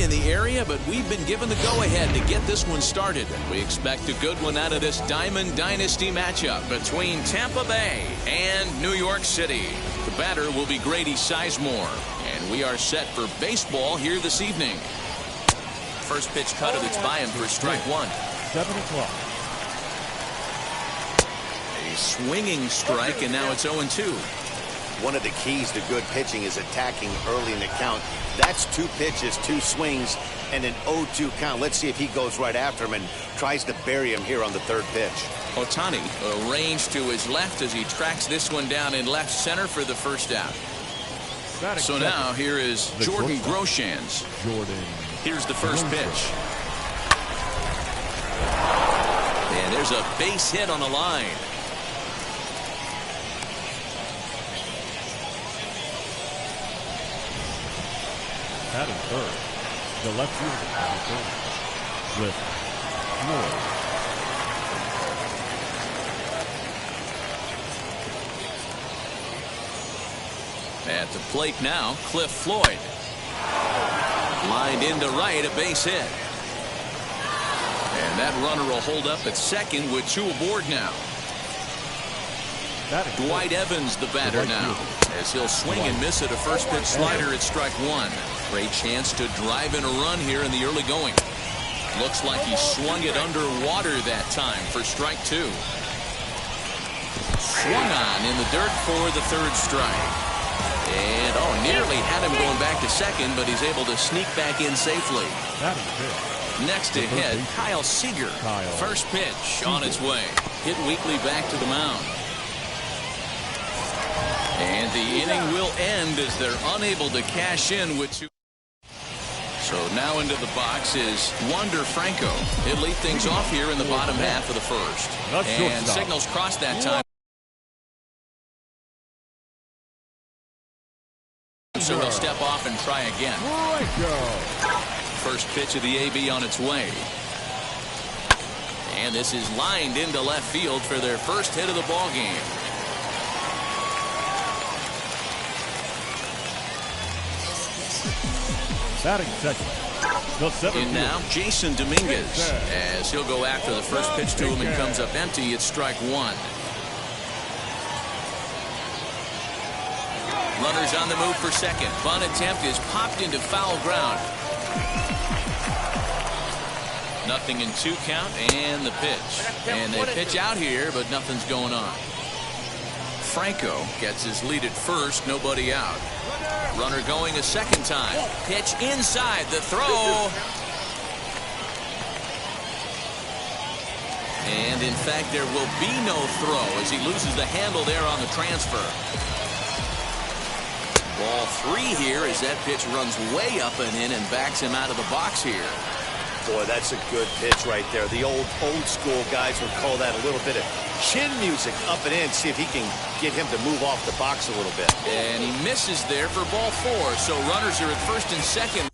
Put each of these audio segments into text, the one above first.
in the area, but we've been given the go-ahead to get this one started. We expect a good one out of this Diamond Dynasty matchup between Tampa Bay and New York City. The batter will be Grady Sizemore, and we are set for baseball here this evening. First pitch cut it, it's by him for strike one. 7 o'clock. A swinging strike, and now it's 0-2. One of the keys to good pitching is attacking early in the count. That's 2 pitches, 2 swings, and an 0-2 count. Let's see if he goes right after him and tries to bury him here on the 3rd pitch. Ohtani arranged to his left as he tracks this one down in left center for the first out. So now here is Jordan Groshans. Here's the first pitch. And there's a base hit on the line. Batting third, the left fielder batting third, Cliff Floyd. At the plate now, Cliff Floyd. Lined into right, a base hit. And that runner will hold up at second with 2 aboard now. Dwight Evans, the batter now, as he'll swing and miss at a first pitch slider at strike one. Great chance to drive in a run here in the early going. Looks like he swung it underwater that time for strike two. Swung on in the dirt for the 3rd strike. And nearly had him going back to second, but he's able to sneak back in safely. Next to hit, Kyle Seager. First pitch on its way. Hit weakly back to the mound. And the inning will end as they're unable to cash in with 2. So now into the box is Wander Franco. He'll lead things off here in the bottom half of the first. And signals crossed that time. So he'll step off and try again. First pitch of the AB on its way. And this is lined into left field for their first hit of the ball game. Batting second, the 7th. And now Jason Dominguez as he'll go after the first pitch to him and comes up empty. It's strike one. Runners on the move for second. Bunt attempt is popped into foul ground. Nothing in 2 count and the pitch. And they pitch out here, but nothing's going on. Franco gets his lead at first, nobody out. Runner going a second time. Pitch inside, the throw. And in fact, there will be no throw as he loses the handle there on the transfer. Ball 3 here as that pitch runs way up and in and backs him out of the box here. Boy, that's a good pitch right there. The old school guys would call that a little bit of chin music up and in. See if he can get him to move off the box a little bit. And he misses there for ball 4. So runners are at first and second.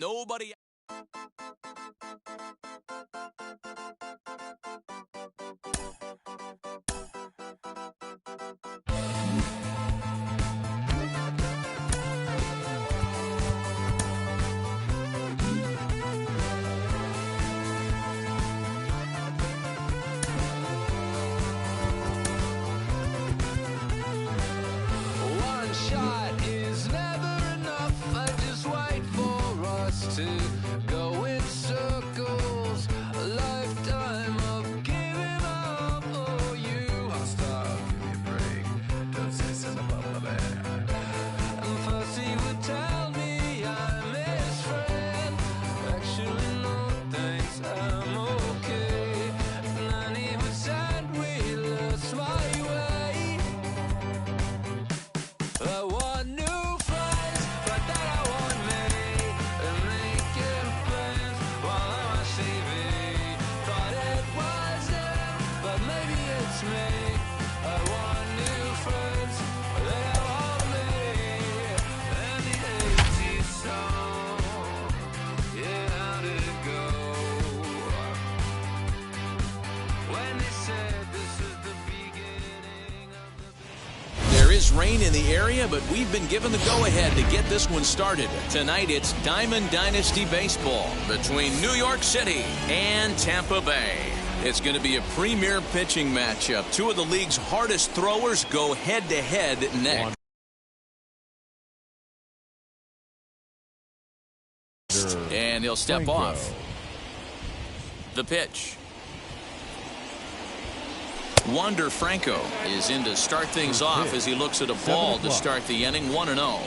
Nobody. To go in circles, a lifetime. rain in the area, but we've been given the go-ahead to get this one started. Tonight, it's Diamond Dynasty Baseball between New York City and Tampa Bay. It's going to be a premier pitching matchup. Two of the league's hardest throwers go head-to-head next. And he'll step off. The pitch. Wander Franco is in to start things off as he looks at a ball to start the inning. 1-0.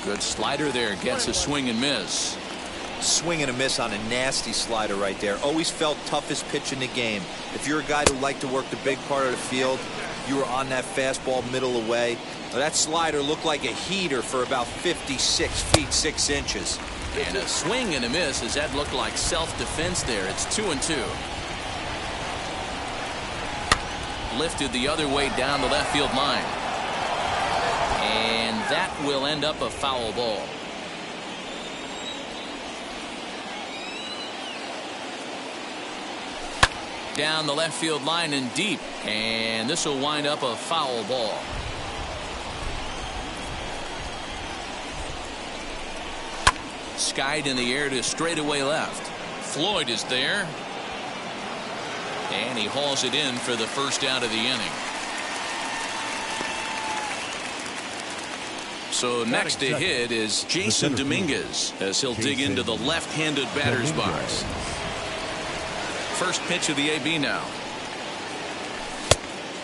Good slider there. Gets a swing and miss. Swing and a miss on a nasty slider right there. Always felt toughest pitch in the game. If you're a guy who liked to work the big part of the field, you were on that fastball middle away. That slider looked like a heater for about 56 feet 6 inches. And a swing and a miss as that looked like self-defense there. It's 2-2. Lifted the other way down the left field line. And that will end up a foul ball. Down the left field line and deep. And this will wind up a foul ball. Skied in the air to straightaway left. Floyd is there. And he hauls it in for the first out of the inning. So next to hit is Jason Dominguez as he'll dig into the left-handed batter's box. First pitch of the AB now.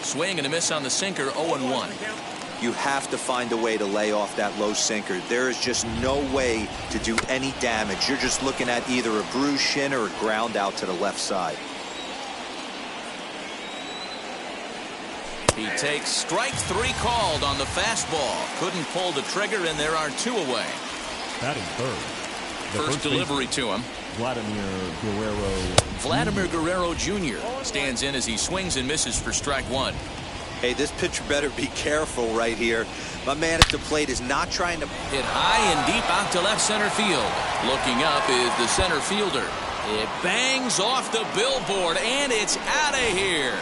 Swing and a miss on the sinker. 0-1. You have to find a way to lay off that low sinker. There is just no way to do any damage. You're just looking at either a bruised shin or a ground out to the left side. He takes strike 3 called on the fastball. Couldn't pull the trigger, and there are 2 away. Batting third. First delivery to him. Vladimir Guerrero Jr. stands in as he swings and misses for strike 1. Hey, this pitcher better be careful right here. My man at the plate is not trying to hit high and deep out to left center field. Looking up is the center fielder. It bangs off the billboard, and it's out of here.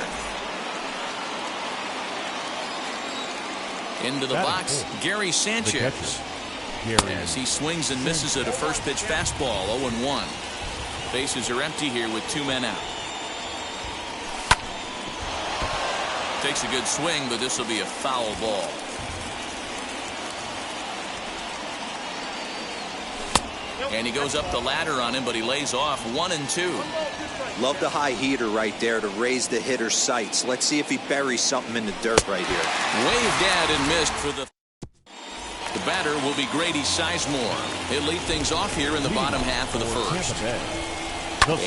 Into the box, Gary Sanchez. As he swings and misses at a first pitch fastball. 0-1. Bases are empty here with 2 men out. Takes a good swing, but this will be a foul ball. And he goes up the ladder on him, but he lays off. 1-2. Love the high heater right there to raise the hitter's sights. Let's see if he buries something in the dirt right here. Waved at and missed for the batter will be Grady Sizemore. He'll lead things off here in the bottom half of the first.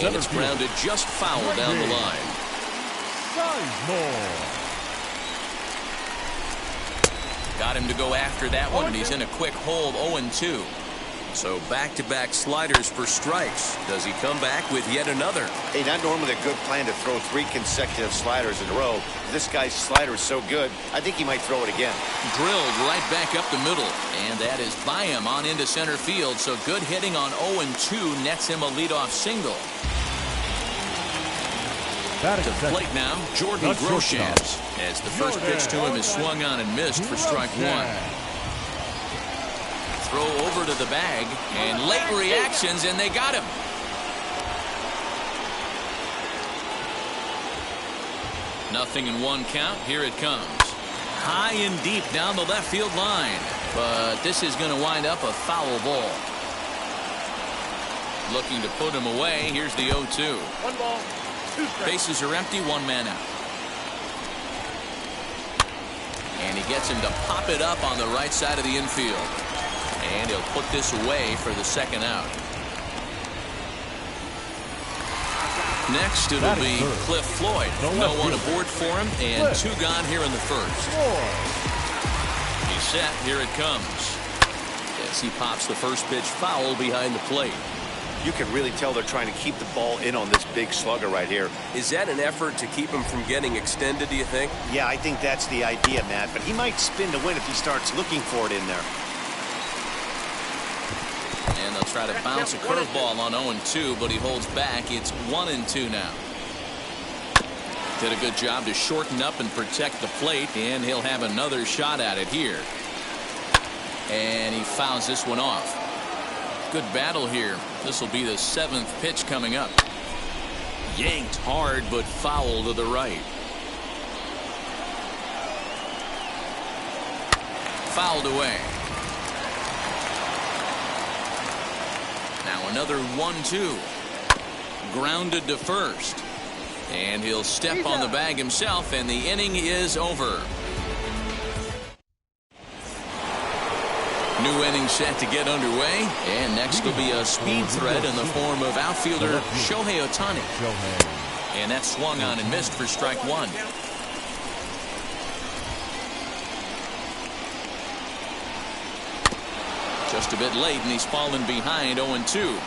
And it's grounded just foul down the line. Got him to go after that one, and he's in a quick hold. 0-2. So back-to-back sliders for strikes. Does he come back with yet another? Hey, not normally a good plan to throw 3 consecutive sliders in a row. This guy's slider is so good, I think he might throw it again. Drilled right back up the middle. And that is by him on into center field. So good hitting on 0-2 nets him a leadoff single. To the plate now, Jordan Groshans. As the first pitch to him is swung on and missed for strike 1. Throw over to the bag, and late reactions, and they got him. Nothing in 1 count. Here it comes. High and deep down the left field line. But this is going to wind up a foul ball. Looking to put him away. Here's the 0-2. 1 ball, 2 strikes. Bases are empty, 1 man out. And he gets him to pop it up on the right side of the infield. And he'll put this away for the second out. Next, it'll be Cliff Floyd. No one aboard for him, and 2 gone here in the first. He's set. Here it comes. As he pops the first pitch foul behind the plate. You can really tell they're trying to keep the ball in on this big slugger right here. Is that an effort to keep him from getting extended, do you think? Yeah, I think that's the idea, Matt. But he might spin to win if he starts looking for it in there. And they'll try to bounce a curveball on 0-2, but he holds back. It's 1-2 now. Did a good job to shorten up and protect the plate, and he'll have another shot at it here. And he fouls this one off. Good battle here. This will be the 7th pitch coming up. Yanked hard, but foul to the right. Fouled away. Now another 1-2. Grounded to first. And he'll step on the bag himself, and the inning is over. New inning set to get underway, and next will be a speed threat in the form of outfielder Shohei Ohtani. And that swung on and missed for strike one. Just a bit late, and he's fallen behind 0-2.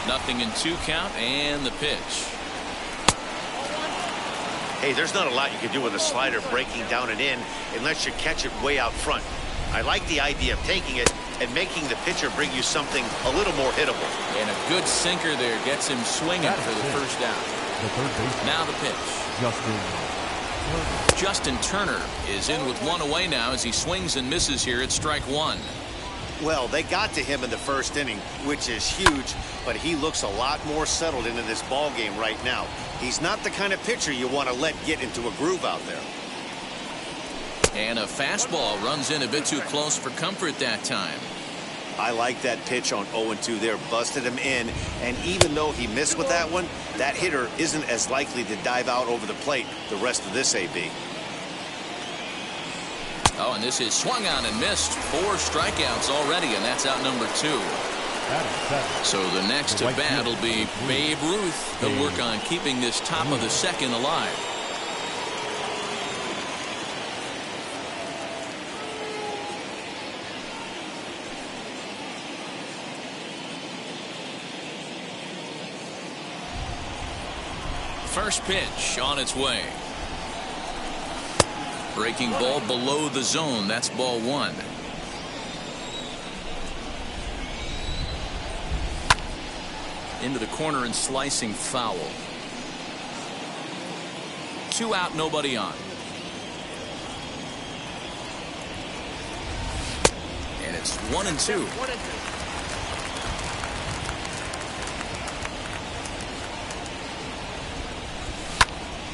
0-2 count, and the pitch. Hey, there's not a lot you can do with a slider breaking down and in unless you catch it way out front. I like the idea of taking it and making the pitcher bring you something a little more hittable. And a good sinker there gets him swinging for the first out. Now the pitch. Justin Turner is in with one away now as he swings and misses here at strike one. Well, they got to him in the first inning, which is huge, but he looks a lot more settled into this ball game right now. He's not the kind of pitcher you want to let get into a groove out there. And a fastball runs in a bit too close for comfort that time. I like that pitch on 0-2 there. Busted him in, and even though he missed with that one, that hitter isn't as likely to dive out over the plate the rest of this AB. Oh, and this is swung on and missed. 4 strikeouts already, and that's out number 2. So the next at bat will be Babe Ruth. He'll work on keeping this top of the second alive. First pitch on its way. Breaking ball below the zone. That's ball 1. Into the corner and slicing foul. 2 out, nobody on. And it's 1-2.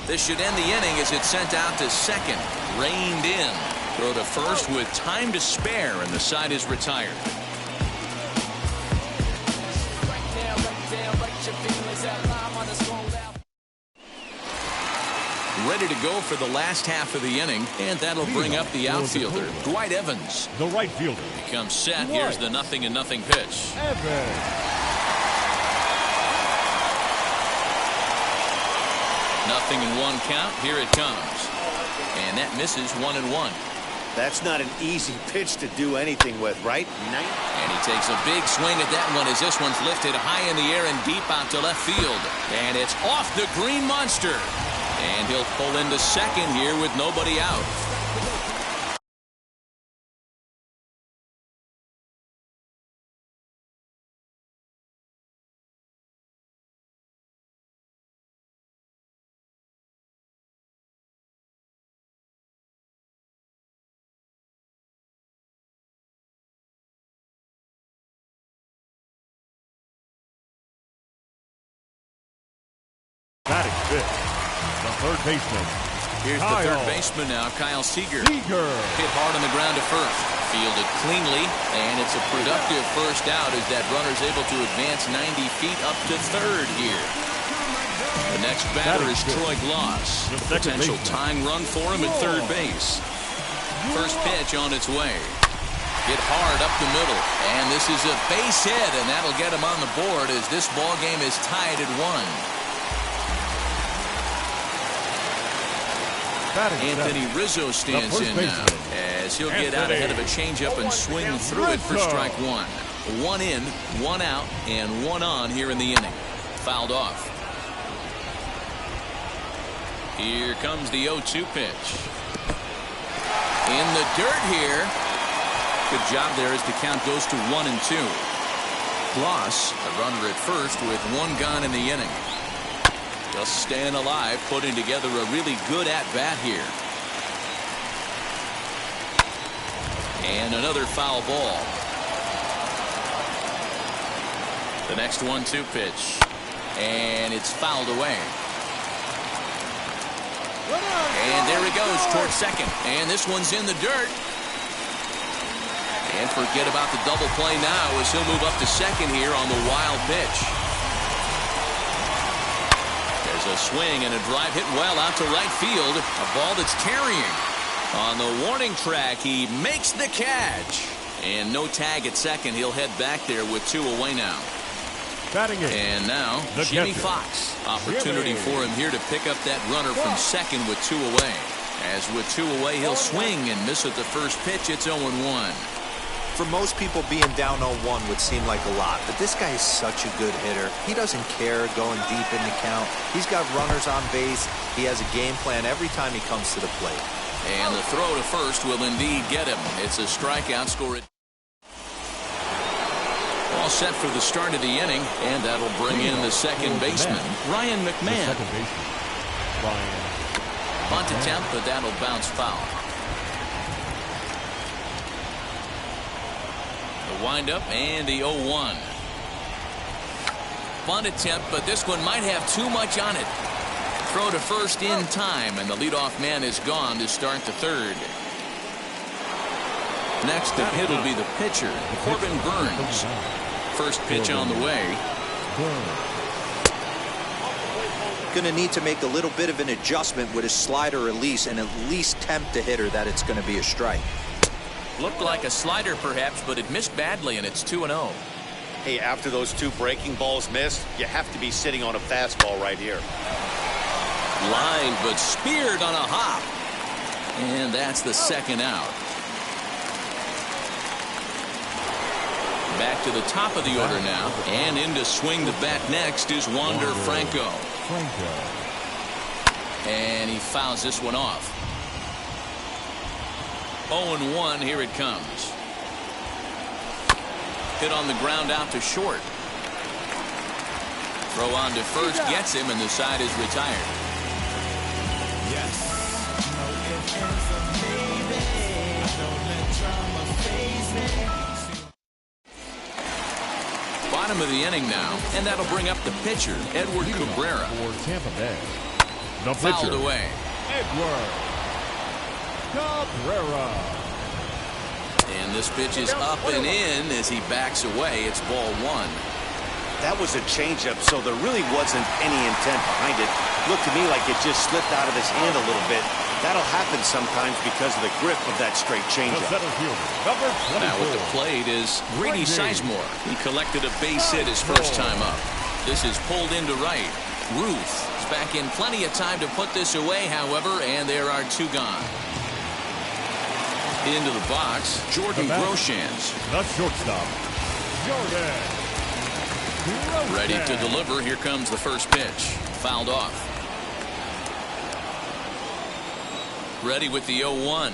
This should end the inning as it's sent out to second. Reined in. Throw to first with time to spare, and the side is retired. Ready to go for the last half of the inning, and that'll bring up the outfielder, Dwight Evans. The right fielder. Becomes set. Here's the 0-0 pitch. Evans. 0-1 count. Here it comes. And that misses 1-1. That's not an easy pitch to do anything with, right? And he takes a big swing at that one as this one's lifted high in the air and deep out to left field. And it's off the green monster. And he'll pull into second here with nobody out. Batting fifth, the third baseman. Here's the third baseman now, Kyle Seager. Hit hard on the ground to first. Fielded cleanly, and it's a productive first out as that runner's able to advance 90 feet up to third here. The next batter is Troy Glaus. Potential tying run for him at third base. First pitch on its way. Hit hard up the middle, and this is a base hit, and that'll get him on the board as this ball game is tied at 1. Anthony Rizzo stands in now as he'll get out ahead of a changeup and swing through it for strike 1. 1 in, 1 out, and 1 on here in the inning. Fouled off. Here comes the 0-2 pitch. In the dirt here. Good job there as the count goes to 1-2. Glaus, a runner at first with 1 gone in the inning. Just staying alive, putting together a really good at-bat here. And another foul ball. The next 1-2 pitch. And it's fouled away. And there he goes towards second. And this one's in the dirt. And forget about the double play now as he'll move up to second here on the wild pitch. There's a swing and a drive hit well out to right field. A ball that's carrying. On the warning track, he makes the catch. And no tag at second. He'll head back there with 2 away now. And now Jimmy Fox. Opportunity for him here to pick up that runner from second with 2 away. As with 2 away, he'll swing and miss at the first pitch. It's 0-1. For most people, being down 0-1 would seem like a lot, but this guy is such a good hitter. He doesn't care going deep in the count. He's got runners on base. He has a game plan every time he comes to the plate. And the throw to first will indeed get him. It's a strikeout. Score it. All set for the start of the inning, and that'll bring in the second baseman, Ryan McMahon. Bunt attempt, but that'll bounce foul. The windup and the 0-1. Bunt attempt, but this one might have too much on it. Throw to first in time, and the leadoff man is gone to start the third. Next to hit will be the pitcher, Corbin Burns. First pitch on the way. Going to need to make a little bit of an adjustment with his slider release and at least tempt the hitter that it's going to be a strike. Looked like a slider perhaps, but it missed badly, and it's 2-0. Hey, after those 2 breaking balls missed, you have to be sitting on a fastball right here. Line, but speared on a hop. And that's the second out. Back to the top of the order now. And in to swing the bat next is Wander Franco. And he fouls this one off. 0-1, here it comes. Hit on the ground out to short. Throw on to first gets him, and the side is retired. Bottom of the inning now, and that'll bring up the pitcher, Edward Cabrera. For Tampa Bay, the Fouled pitcher, away. Edward Cabrera. And this pitch is up and in as he backs away. It's ball 1. That was a changeup, so there really wasn't any intent behind it. Looked to me like it just slipped out of his hand a little bit. That'll happen sometimes because of the grip of that straight changeup. Now at the plate is Grady Sizemore. He collected a base hit his first time up. This is pulled into right. Ruth is back in plenty of time to put this away, however, and there are 2 gone. Into the box, Jordan Groshans. The shortstop, Jordan. Ready to deliver. Here comes the first pitch. Fouled off. Ready with the 0-1.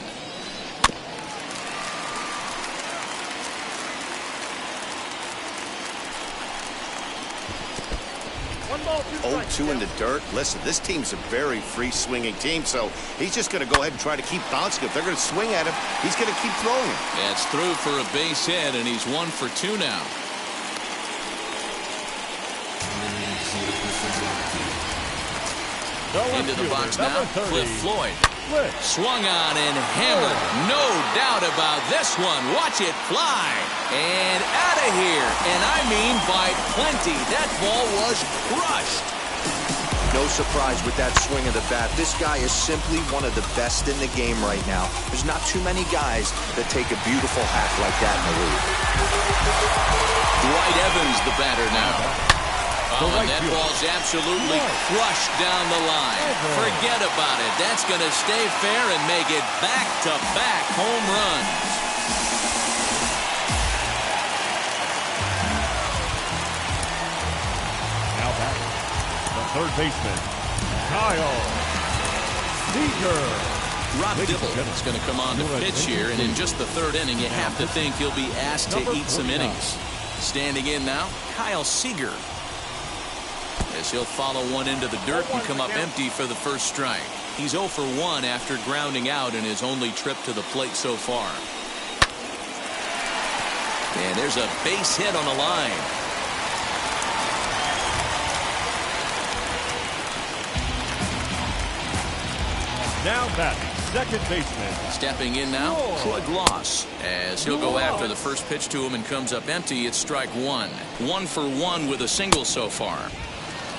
One ball, 2 0-2 in the dirt. Listen, this team's a very free-swinging team, so he's just going to go ahead and try to keep bouncing. If they're going to swing at him, he's going to keep throwing him. That's through for a base hit, and he's 1 for 2 now. Into the box now, Cliff Floyd. Swung on and hammered. No doubt about this one. Watch it fly. And out of here. And I mean by plenty. That ball was crushed. No surprise with that swing of the bat. This guy is simply one of the best in the game right now. There's not too many guys that take a beautiful hack like that in the league. Dwight Evans, the batter now. Oh, and that ball's absolutely crushed down the line. Forget about it. That's going to stay fair and make it back-to-back home runs. Now back, the third baseman, Kyle Seager. Rob Dibble is going to come on to pitch here, and in just the third inning, you have to think he'll be asked to eat some innings. Standing in now, Kyle Seager. as he'll follow one into the dirt and come up empty for the first strike. He's 0 for 1 after grounding out in his only trip to the plate so far. And there's a base hit on the line. Now batting, second baseman. Stepping in now, Troy Gloss, as he'll go after the first pitch to him and comes up empty. It's strike one. 1 for 1 with a single so far.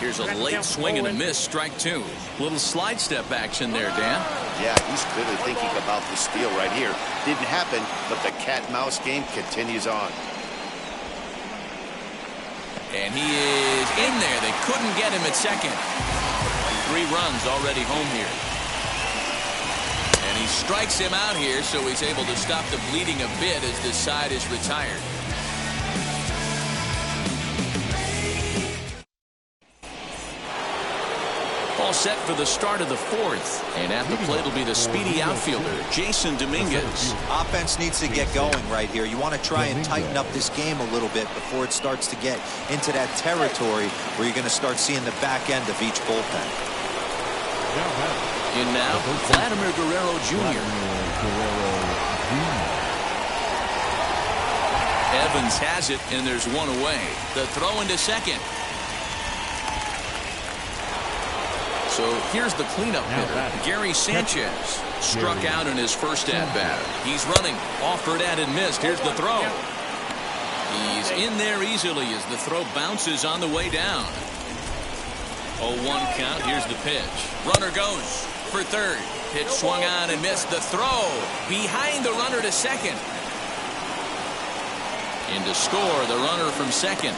Here's a late swing and a miss, strike 2. Little slide step action there, Dan. Yeah, he's clearly thinking about the steal right here. Didn't happen, but the cat-mouse game continues on. And he is in there. They couldn't get him at second. 3 runs already home here. And he strikes him out here, so he's able to stop the bleeding a bit as this side is retired. All set for the start of the 4th. And at the plate will be the speedy outfielder, Jason Dominguez. Offense needs to get going right here. You want to try and tighten up this game a little bit before it starts to get into that territory where you're going to start seeing the back end of each bullpen. In now, Vladimir Guerrero Jr. Evans has it, and there's one away. The throw into second. So here's the cleanup hitter, Gary Sanchez. Struck out in his first at-bat. He's running, offered at and missed. Here's the throw. He's in there easily as the throw bounces on the way down. 0-1 count. Here's the pitch. Runner goes for third. Pitch swung on and missed. The throw behind the runner to second. In to score the runner from second.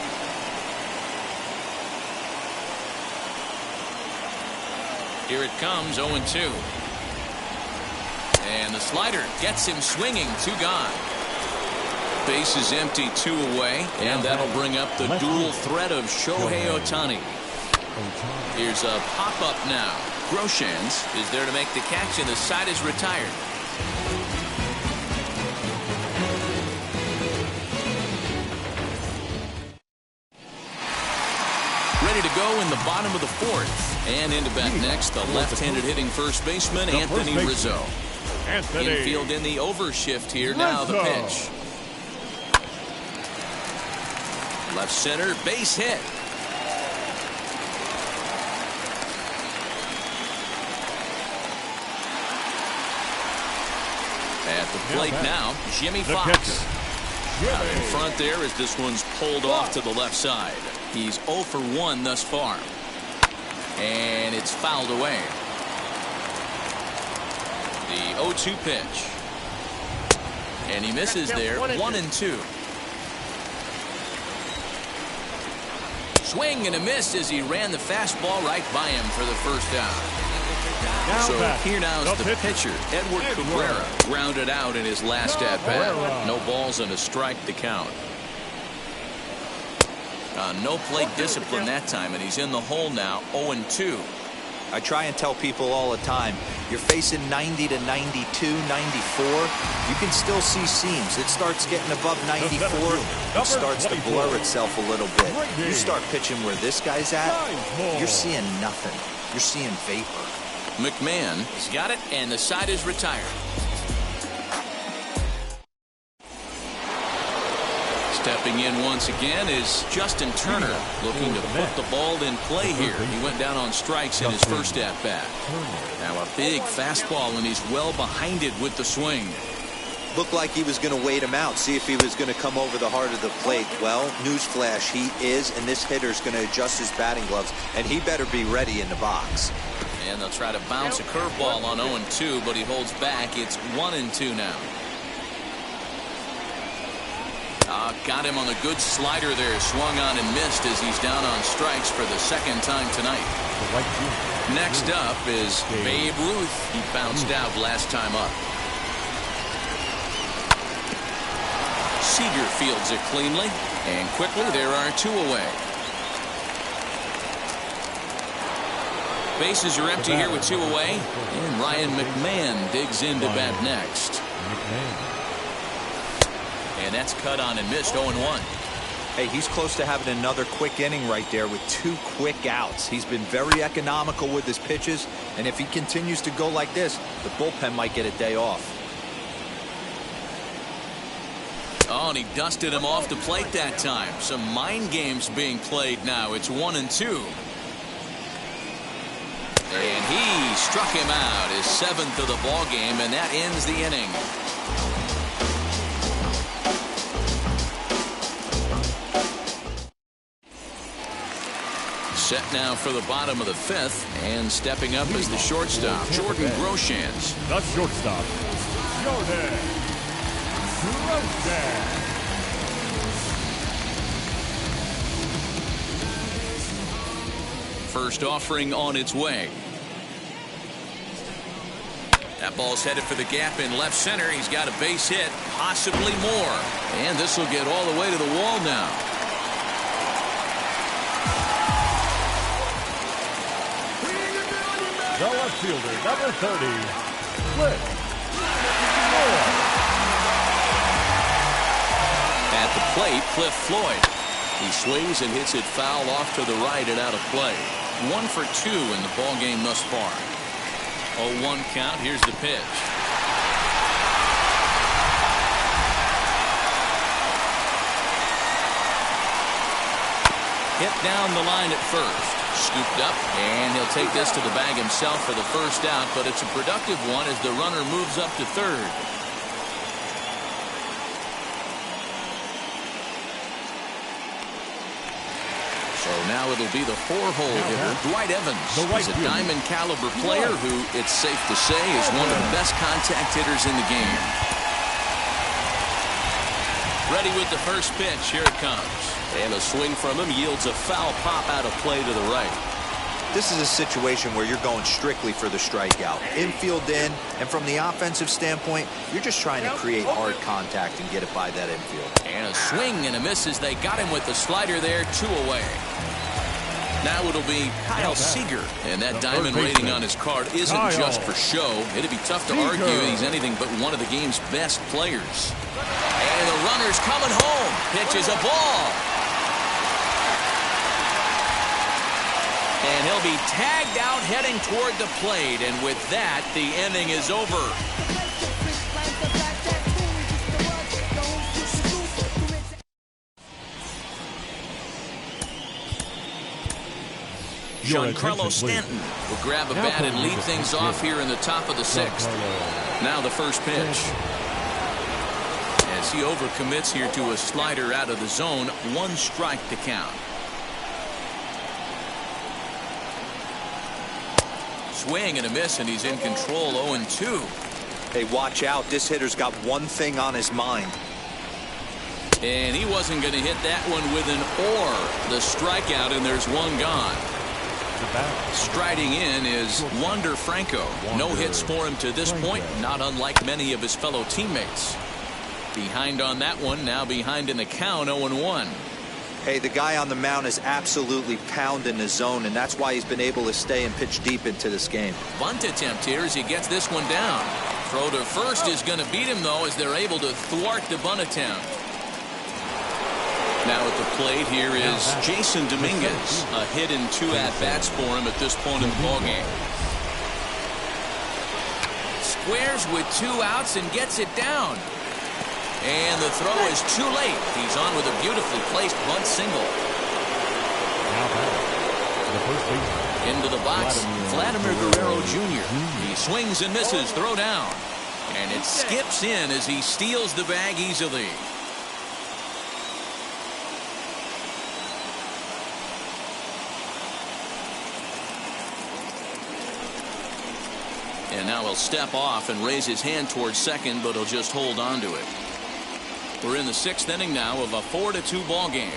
Here it comes, 0-2. And the slider gets him swinging, 2 gone. Base is empty, 2 away, and that'll bring up the dual threat of Shohei Ohtani. Here's a pop-up now. Groshans is there to make the catch, and the side is retired. Ready to go in the bottom of the 4th. And into bat next, the left-handed hitting first baseman, Anthony Rizzo. Infield in the overshift here. Now the pitch. Left center, base hit. At the plate now, Jimmy Fox. Out in front there as this one's pulled off to the left side. He's 0 for 1 thus far. And it's fouled away. The 0-2 pitch. And he misses there. 1-2. Swing and a miss as he ran the fastball right by him for the first down. So here now is the pitcher, Edward Cabrera, grounded out in his last at-bat. No balls and a strike to count. No plate discipline that time, and he's in the hole now, 0-2. I try and tell people all the time, you're facing 90 to 92, 94. You can still see seams. It starts getting above 94. It starts to blur itself a little bit. You start pitching where this guy's at, you're seeing nothing. You're seeing vapor. McMahon has got it, and the side is retired. Stepping in once again is Justin Turner, looking to put the ball in play here. He went down on strikes in his first at-bat. Now a big fastball, and he's well behind it with the swing. Looked like he was going to wait him out, see if he was going to come over the heart of the plate. Well, newsflash, he is, and this hitter's going to adjust his batting gloves, and he better be ready in the box. And they'll try to bounce a curveball on 0-2, but he holds back. It's 1-2 now. Got him on a good slider there. Swung on and missed as he's down on strikes for the second time tonight. Next up is Babe Ruth. He bounced out last time up. Seager fields it cleanly. And quickly there are 2 away. Bases are empty here with 2 away. And Ryan McMahon digs into bat next. And that's cut on and missed, 0-1. Hey, he's close to having another quick inning right there with 2 quick outs. He's been very economical with his pitches, and if he continues to go like this, the bullpen might get a day off. Oh, and he dusted him off the plate that time. Some mind games being played now. It's 1-2. And he struck him out, his 7th of the ball game, and that ends the inning. Set now for the bottom of the 5th, and stepping up is the shortstop, Jordan Groshans. The shortstop, Jordan Groshans. First offering on its way. That ball's headed for the gap in left center. He's got a base hit, possibly more. And this will get all the way to the wall now. The left fielder, number 30, Cliff Floyd. At the plate, Cliff Floyd. He swings and hits it foul off to the right and out of play. 1 for 2 in the ball game thus far. 0-1 count. Here's the pitch. Hit down the line at first. Scooped up, and he'll take this to the bag himself for the first out, but it's a productive one as the runner moves up to third. So now it'll be the 4-hole hitter, Dwight Evans. He's a diamond caliber player who, it's safe to say, is one of the best contact hitters in the game. Ready with the first pitch. Here it comes. And a swing from him yields a foul pop out of play to the right. This is a situation where you're going strictly for the strikeout. Infield in, and from the offensive standpoint, you're just trying to create hard contact and get it by that infield. And a swing and a miss as they got him with the slider there, 2 away. Now it'll be Kyle Seager, and that diamond rating on his card isn't just for show. It'd be tough to argue he's anything but one of the game's best players. And the runner's coming home. Pitches a ball. And he'll be tagged out heading toward the plate, and with that, the inning is over. Giancarlo Stanton will grab a bat and lead things off here in the top of the 6th. Now the first pitch. As he overcommits here to a slider out of the zone, 1 strike to count. Swing and a miss, and he's in control, 0-2. Hey, watch out. This hitter's got one thing on his mind. And he wasn't going to hit that one with an or. The strikeout, and there's 1 gone. Striding in is Wander Franco. No hits for him to this point, not unlike many of his fellow teammates. Behind on that one, now behind in the count, 0-1. Hey, the guy on the mound is absolutely pounding the zone, and that's why he's been able to stay and pitch deep into this game. Bunt attempt here as he gets this one down. Throw to first is going to beat him, though, as they're able to thwart the bunt attempt. Now at the plate here is Jason Dominguez. A hit in 2 at-bats for him at this point in the ballgame. Squares with 2 outs and gets it down. And the throw is too late. He's on with a beautifully placed bunt single. Into the box, Vladimir Guerrero Jr. He swings and misses, throw down. And it skips in as he steals the bag easily. And now he'll step off and raise his hand towards second, but he'll just hold on to it. We're in the 6th inning now of a 4-2 ball game.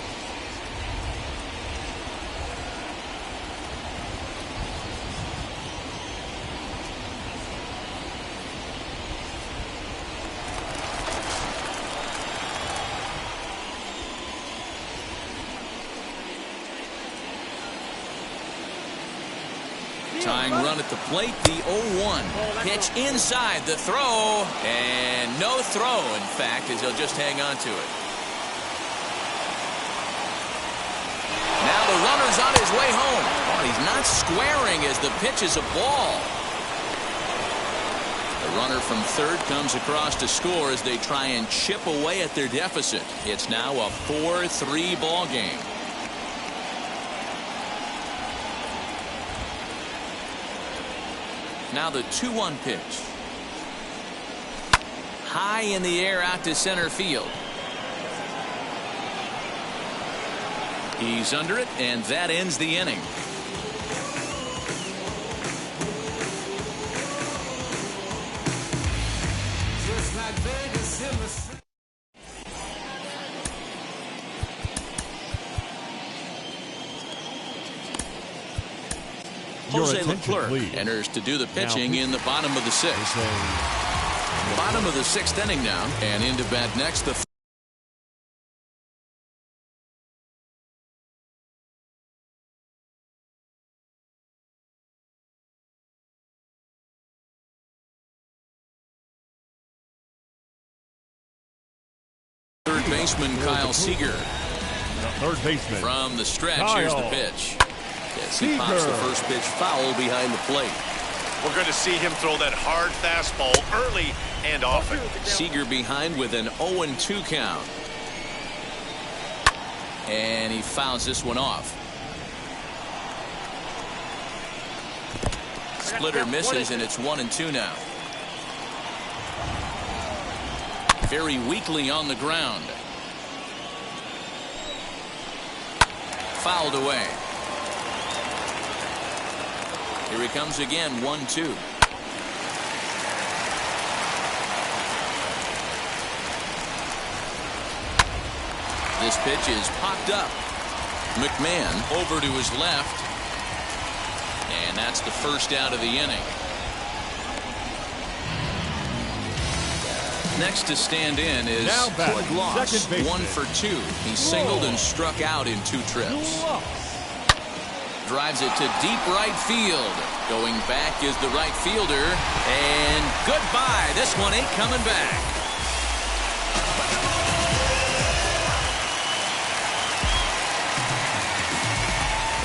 Tying run at the plate, the 0-1. Pitch inside, the throw, and no throw, in fact, as he'll just hang on to it. is on his way home. Oh, he's not squaring as the pitch is a ball. The runner from third comes across to score as they try and chip away at their deficit. It's now a 4-3 ball game. Now the 2-1 pitch. High in the air out to center field. He's under it, and that ends the inning. Jose Leclerc enters to do the pitching in the bottom of the sixth. Bottom of the sixth inning now, and into bat next the third baseman Kyle Seager. Third baseman From the stretch, here's the pitch. Yes, he pops the first pitch foul behind the plate. We're going to see him throw that hard fastball early and often. Seager behind with an 0-2 count. And he fouls this one off. Splitter misses, and it's 1-2 now. Very weakly on the ground. Fouled away. Here he comes again, 1-2. This pitch is popped up. McMahon over to his left. And that's the first out of the inning. Next to stand in is Cord Loss, 1 for 2. He singled and struck out in 2 trips. Drives it to deep right field. Going back is the right fielder. And goodbye. This one ain't coming back.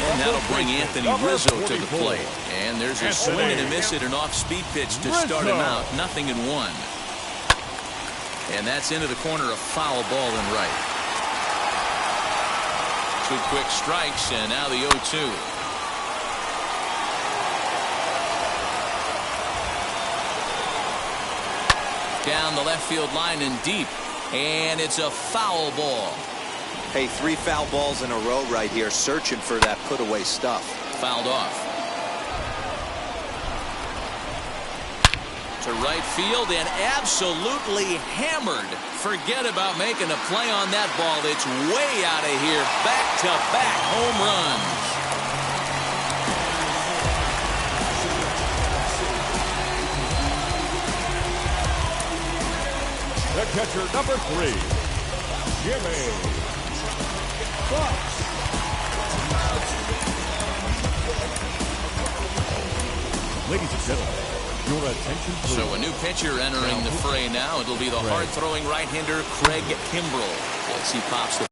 And that'll bring Anthony Rizzo to the plate. And there's a swing and a miss at an off-speed pitch to start him out. 0-1. And that's into the corner, a foul ball and right. 2 quick strikes, and now the 0-2. Down the left field line and deep, and it's a foul ball. Hey, 3 foul balls in a row right here, searching for that put-away stuff. Fouled off. To right field and absolutely hammered. Forget about making a play on that ball. It's way out of here. Back-to-back home runs. The catcher, number 3, Jimmy Fox. Ladies and gentlemen, your attention, please. So a new pitcher entering the fray now. It'll be the hard-throwing right-hander Craig Kimbrell as he pops the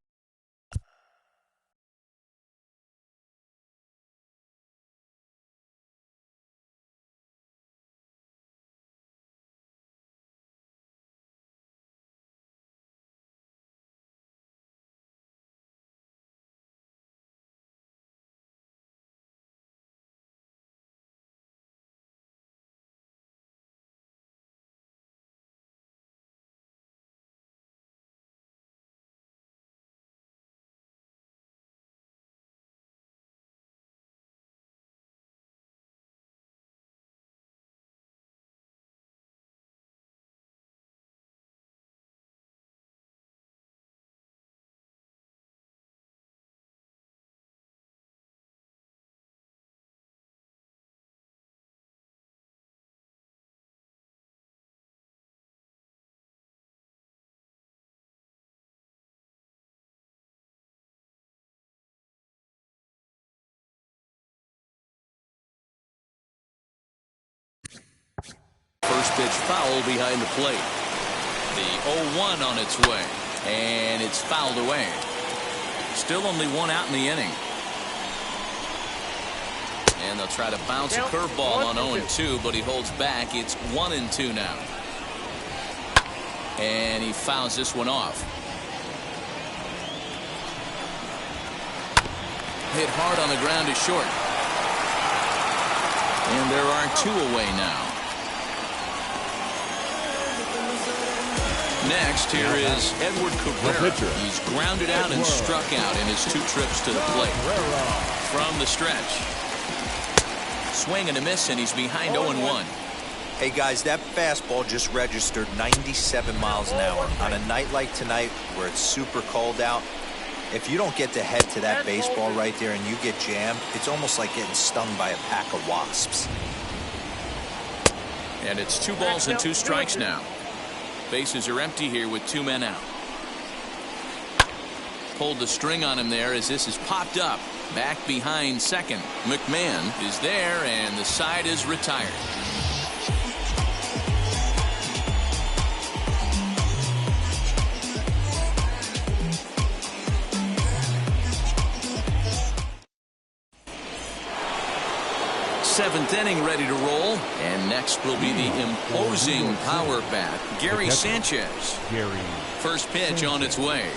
first pitch foul behind the plate. The 0-1 on its way, and it's fouled away. Still only 1 out in the inning. And they'll try to bounce a curveball on 0-2, but he holds back. It's 1-2 now. And he fouls this one off. Hit hard on the ground is short. And there are 2 away now. Next, here is Edward Cabrera. He's grounded out and struck out in his 2 trips to the plate. From the stretch. Swing and a miss, and he's behind 0-1. Hey, guys, that fastball just registered 97 miles an hour. On a night like tonight where it's super cold out, if you don't get to head to that baseball right there and you get jammed, it's almost like getting stung by a pack of wasps. And it's 2 balls and 2 strikes now. Bases are empty here with 2 men out. Pulled the string on him there as this is popped up. Back behind second. McMahon is there, and the side is retired. Seventh inning ready to roll, and next will be the imposing power bat, Gary Sanchez. First pitch on its way.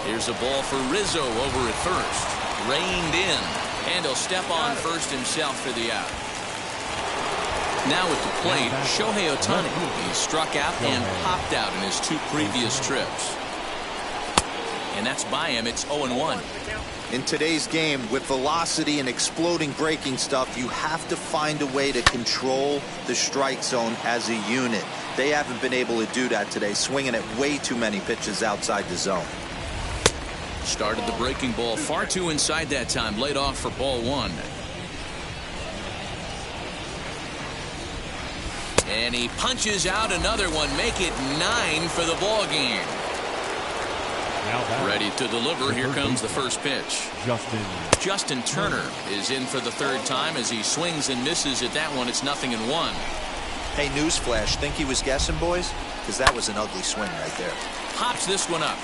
Here's a ball for Rizzo over at first. Reined in, and he'll step on first himself for the out. Now at the plate, Shohei Ohtani. He struck out and popped out in his 2 previous trips. And that's by him. It's 0-1. In today's game, with velocity and exploding breaking stuff, you have to find a way to control the strike zone as a unit. They haven't been able to do that today, swinging at way too many pitches outside the zone. Started the breaking ball far too inside that time. Laid off for ball 1. And he punches out another one. Make it 9 for the ball game. Ready to deliver. Here comes the first pitch. Justin Turner is in for the 3rd time as he swings and misses at that one. It's 0-1. Hey, newsflash, think he was guessing, boys? Because that was an ugly swing right there. Pops this one up.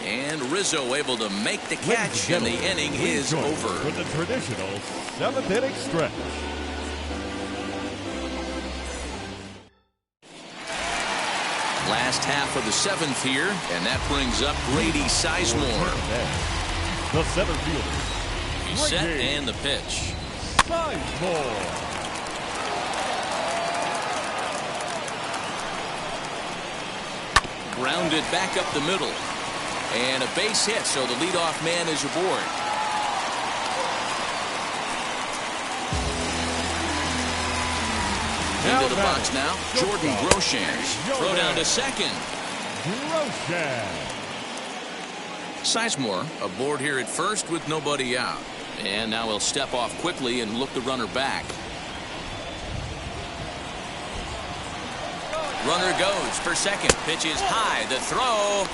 And Rizzo able to make the catch, and the inning is over. For the traditional 7th inning stretch. Last half of the 7th here, and that brings up Grady Sizemore. The center fielder. He's set, and the pitch. Sizemore. Grounded back up the middle. And a base hit, so the leadoff man is aboard. Into the box now, Jordan Groshans. Throw down to second. Sizemore aboard here at first with nobody out. And now he'll step off quickly and look the runner back. Runner goes for second. Pitch is high. The throw.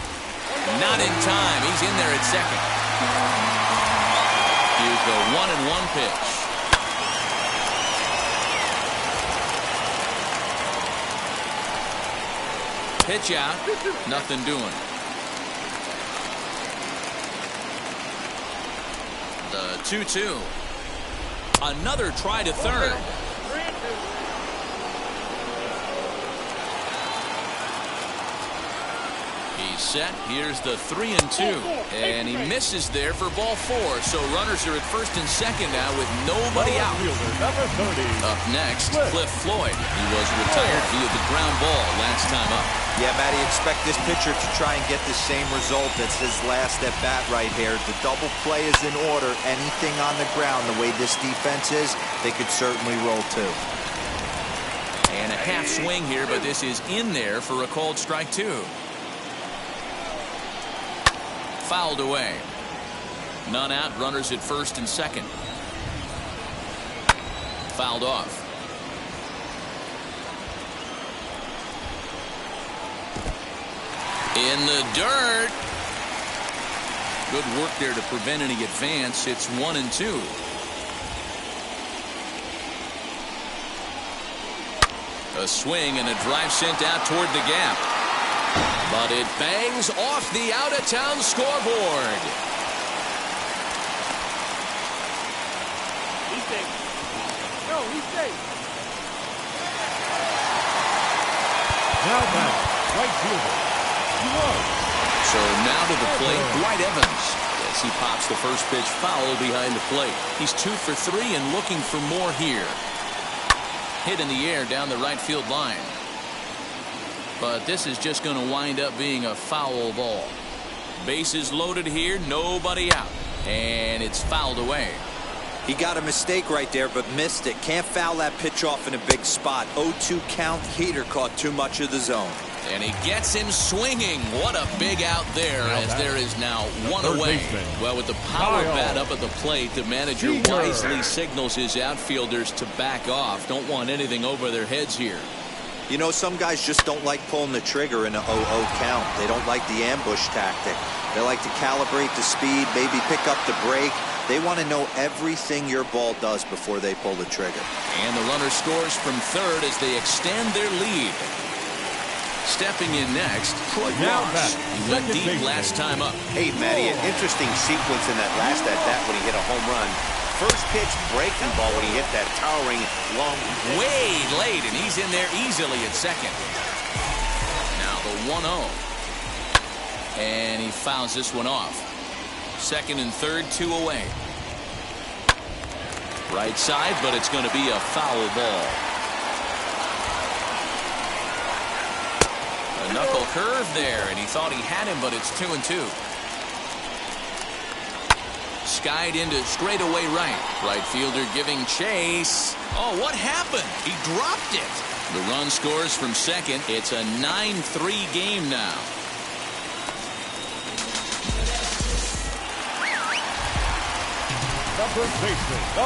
Not in time. He's in there at second. Here's the 1-1 pitch. Pitch out. Nothing doing. The 2-2. Another try to third. He's set. Here's the 3-2. And he misses there for ball 4. So runners are at first and second now with nobody out. Up next, Cliff Floyd. He was retired via the ground ball last time up. Yeah, Matty, expect this pitcher to try and get the same result as his last at bat right here. The double play is in order. Anything on the ground, the way this defense is, they could certainly roll too. And a half swing here, but this is in there for a called strike 2. Fouled away. None out. Runners at first and second. Fouled off. In the dirt. Good work there to prevent any advance. It's 1-2. A swing and a drive sent out toward the gap. But it bangs off the out-of-town scoreboard. safe. No, he's safe. Now back, right fielder, Dwight. So now to the plate, Dwight Evans. As he pops the first pitch foul behind the plate. He's 2 for 3 and looking for more here. Hit in the air down the right field line. But this is just going to wind up being a foul ball. Bases loaded here, nobody out. And it's fouled away. He got a mistake right there, but missed it. Can't foul that pitch off in a big spot. 0-2 count. Heater caught too much of the zone. And he gets him swinging. What a big out there, as there is now one away. Well, with the power bat up at the plate, the manager wisely signals his outfielders to back off. Don't want anything over their heads here. You know, some guys just don't like pulling the trigger in a 0-0 count. They don't like the ambush tactic. They like to calibrate the speed, maybe pick up the break. They want to know everything your ball does before they pull the trigger. And the runner scores from third as they extend their lead. Stepping in next, Troy Ross. He went deep last time up. Hey, Matty, an interesting sequence in that last at-bat when he hit a home run. First pitch breaking ball when he hit that towering long way late, and he's in there easily at second. Now the 1-0. And he fouls this one off. Second and third, 2 away. Right side, but it's going to be a foul ball. A knuckle curve there, and he thought he had him, but it's 2-2. Skied into straightaway right. Right fielder giving chase. Oh, what happened? He dropped it. The run scores from second. It's a 9-3 game now.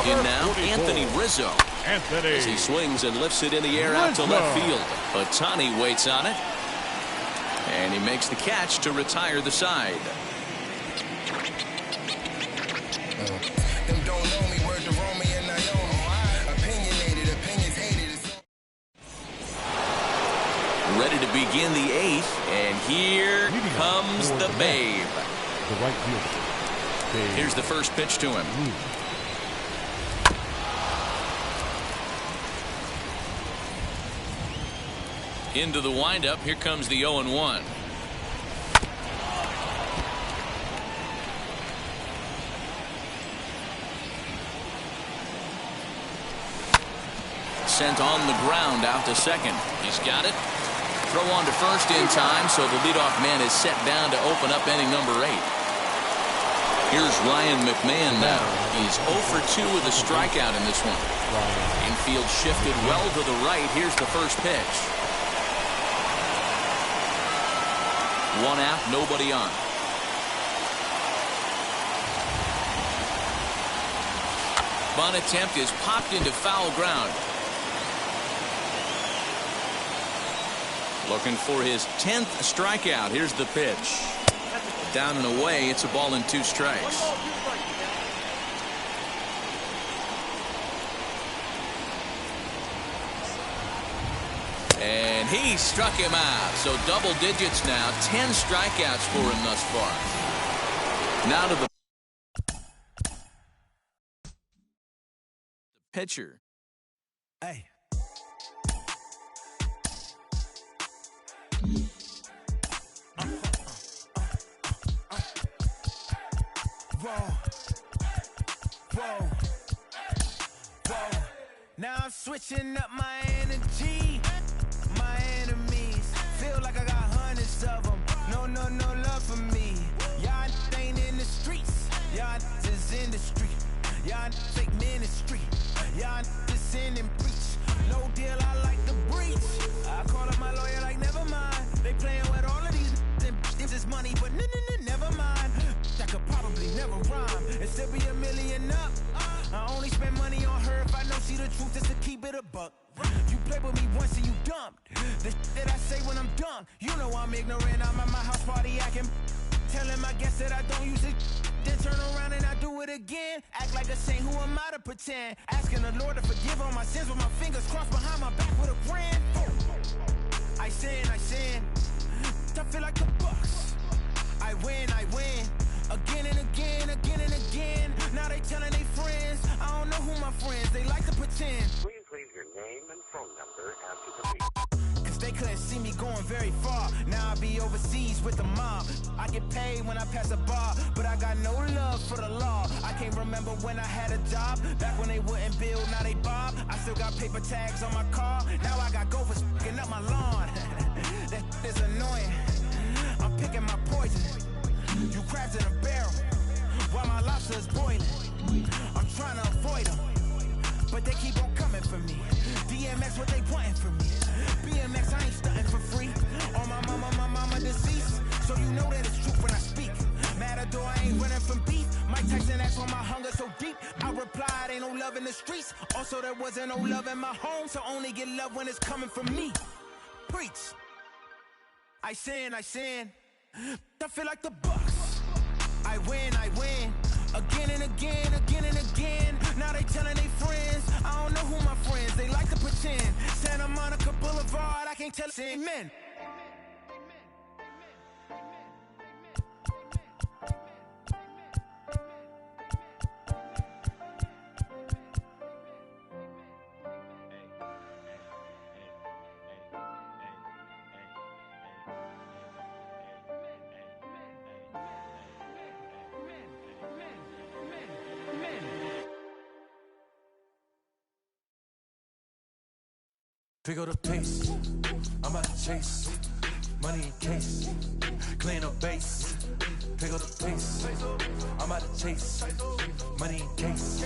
In now, 44. Anthony Rizzo. As he swings and lifts it in the air out to left field. Ohtani waits on it. And he makes the catch to retire the side. Ready to begin the 8th, and here comes the Babe. The right fielder. Here's the first pitch to him. Into the windup. Here comes the 0-1. Sent on the ground out to second. He's got it. Throw on to first in time, so the leadoff man is set down to open up inning number 8. Here's Ryan McMahon now. He's 0 for 2 with a strikeout in this one. Infield shifted well to the right. Here's the first pitch. 1 out, nobody on. Bunt attempt is popped into foul ground. Looking for his 10th strikeout. Here's the pitch. Down and away. It's a ball and 2 strikes. And he struck him out. So double digits now. 10 strikeouts for him thus far. Now to the pitcher. Hey. Whoa. Now I'm switching up my energy. My enemies feel like I got hundreds of them. No love for me. Y'all ain't in the streets. Y'all is in the street. Y'all take ministry. Y'all just sin and preach. No deal, I like the breach. I call up my lawyer like, never mind. They playing with all of these. This is money, but never mind. I could probably never rhyme and still be $1 million up. I only spend money on her if I know she the truth, just to keep it a buck. You play with me once and you dumped. The that I say when I'm done, you know I'm ignorant. I'm at my house party acting, telling my guests that I don't use it. Then turn around and I do it again. Act like a saint, who am I to pretend? Asking the Lord to forgive all my sins with my fingers crossed behind my back with a grin. I sin. I feel like the Bucks. I win. Again and again. Now they telling their friends. I don't know who my friend pretend. Please leave your name and phone number after the beep. Cause they couldn't see me going very far. Now I be overseas with the mob. I get paid when I pass a bar, but I got no love for the law. I can't remember when I had a job. Back when they wouldn't build, now they bob. I still got paper tags on my car. Now I got gophers f***ing up my lawn. That is annoying. I'm picking my poison. You crabs in a barrel, while my lobster is boiling. I'm trying to avoid them, but they keep on coming for me. DMX, what they wanting from me? BMX, I ain't stunting for free. On my mama deceased, so you know that it's true when I speak. Matador, I ain't running from beef. Mike Tyson asked why my hunger so deep. I replied, ain't no love in the streets. Also, there wasn't no love in my home, so only get love when it's coming from me. Preach. I sin. I feel like the Bucks. I win. Again and again. Now they telling they friends. I don't know who my friends. They like to pretend. Santa Monica Boulevard. I can't tell. Amen. Pick up the pace, I'm about to chase money in case, clean up base. Pick up the pace, I'm about to chase money in case,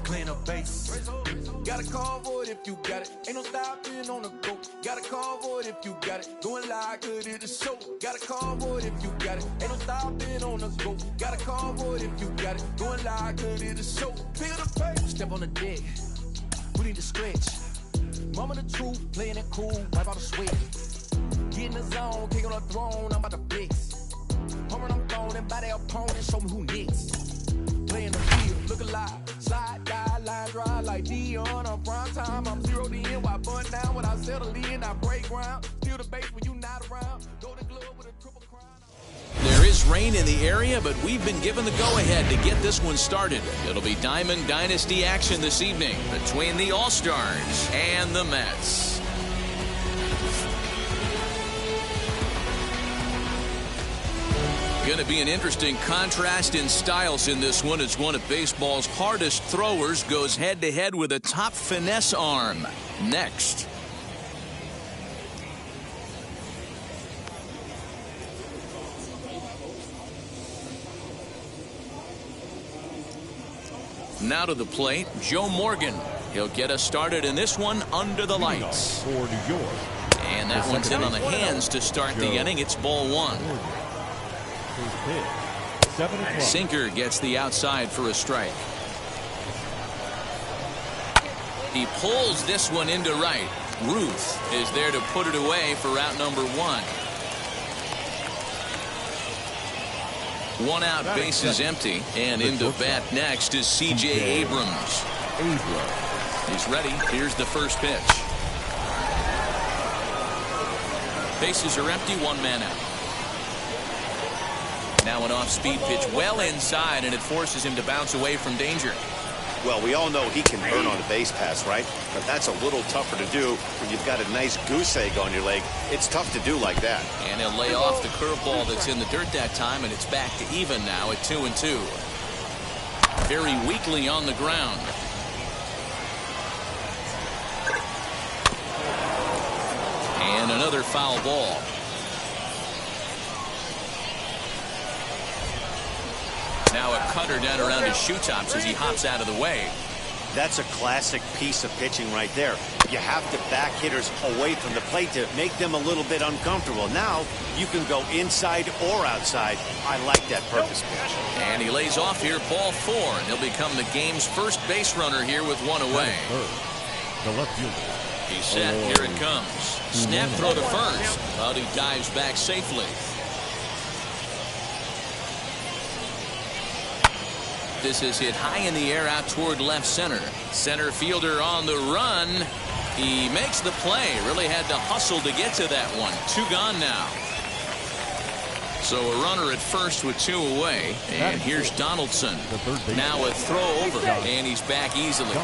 clean up base. Got a call for it if you got it. Ain't no stopping on the go. Got a call for it if you got it. Going live, good at the show. Got a call for it if you got it. Ain't no stopping on the go. Got a call for it if you got it. Going live, good at the show. Pick up the pace, step on the deck. We need to stretch. Mama the truth, playing it cool, wipe out the sweat. Get in the zone, kick on the throne, I'm about to flex. Homing I'm throwing and by their opponent, show me who next. Playing the field, look alive, slide, die, line drive like Dion on prime time. I'm 0 to end, while bun down when I settle in, I break ground. Steal the base when you not around, go to glove with a triple crown. There is rain in the area, but we've been given the go-ahead to get this one started. It'll be Diamond Dynasty action this evening between the All-Stars and the Mets. Going to be an interesting contrast in styles in this one as one of baseball's hardest throwers goes head-to-head with a top finesse arm. Next. Now to the plate, Joe Morgan. He'll get us started in this one under the lights. For New York. And that one's in on the hands to start the inning. It's ball one. Sinker gets the outside for a strike. He pulls this one into right. Ruth is there to put it away for out number one. One out, base is empty, and into bat next is C.J. Abrams. He's ready. Here's the first pitch. Bases are empty, one man out. Now an off-speed pitch well inside, and it forces him to bounce away from danger. Well, we all know he can burn on a base pass, right? But that's a little tougher to do when you've got a nice goose egg on your leg. It's tough to do like that. And he'll lay off the curveball that's in the dirt that time, and it's back to even now at 2-2. Very weakly on the ground. And another foul ball. Now a cutter down around his shoe tops as he hops out of the way. That's a classic piece of pitching right there. You have to back hitters away from the plate to make them a little bit uncomfortable. Now you can go inside or outside. I like that purpose pitch. And he lays off here, ball four, and he'll become the game's first base runner here with one away. The left fielder. He's set. Here it comes. Snap throw to first, but he dives back safely. This is hit high in the air out toward left center. Center fielder on the run. He makes the play. Really had to hustle to get to that one. Two gone now. So a runner at first with two away. And here's Donaldson. Now a throw over, and he's back easily.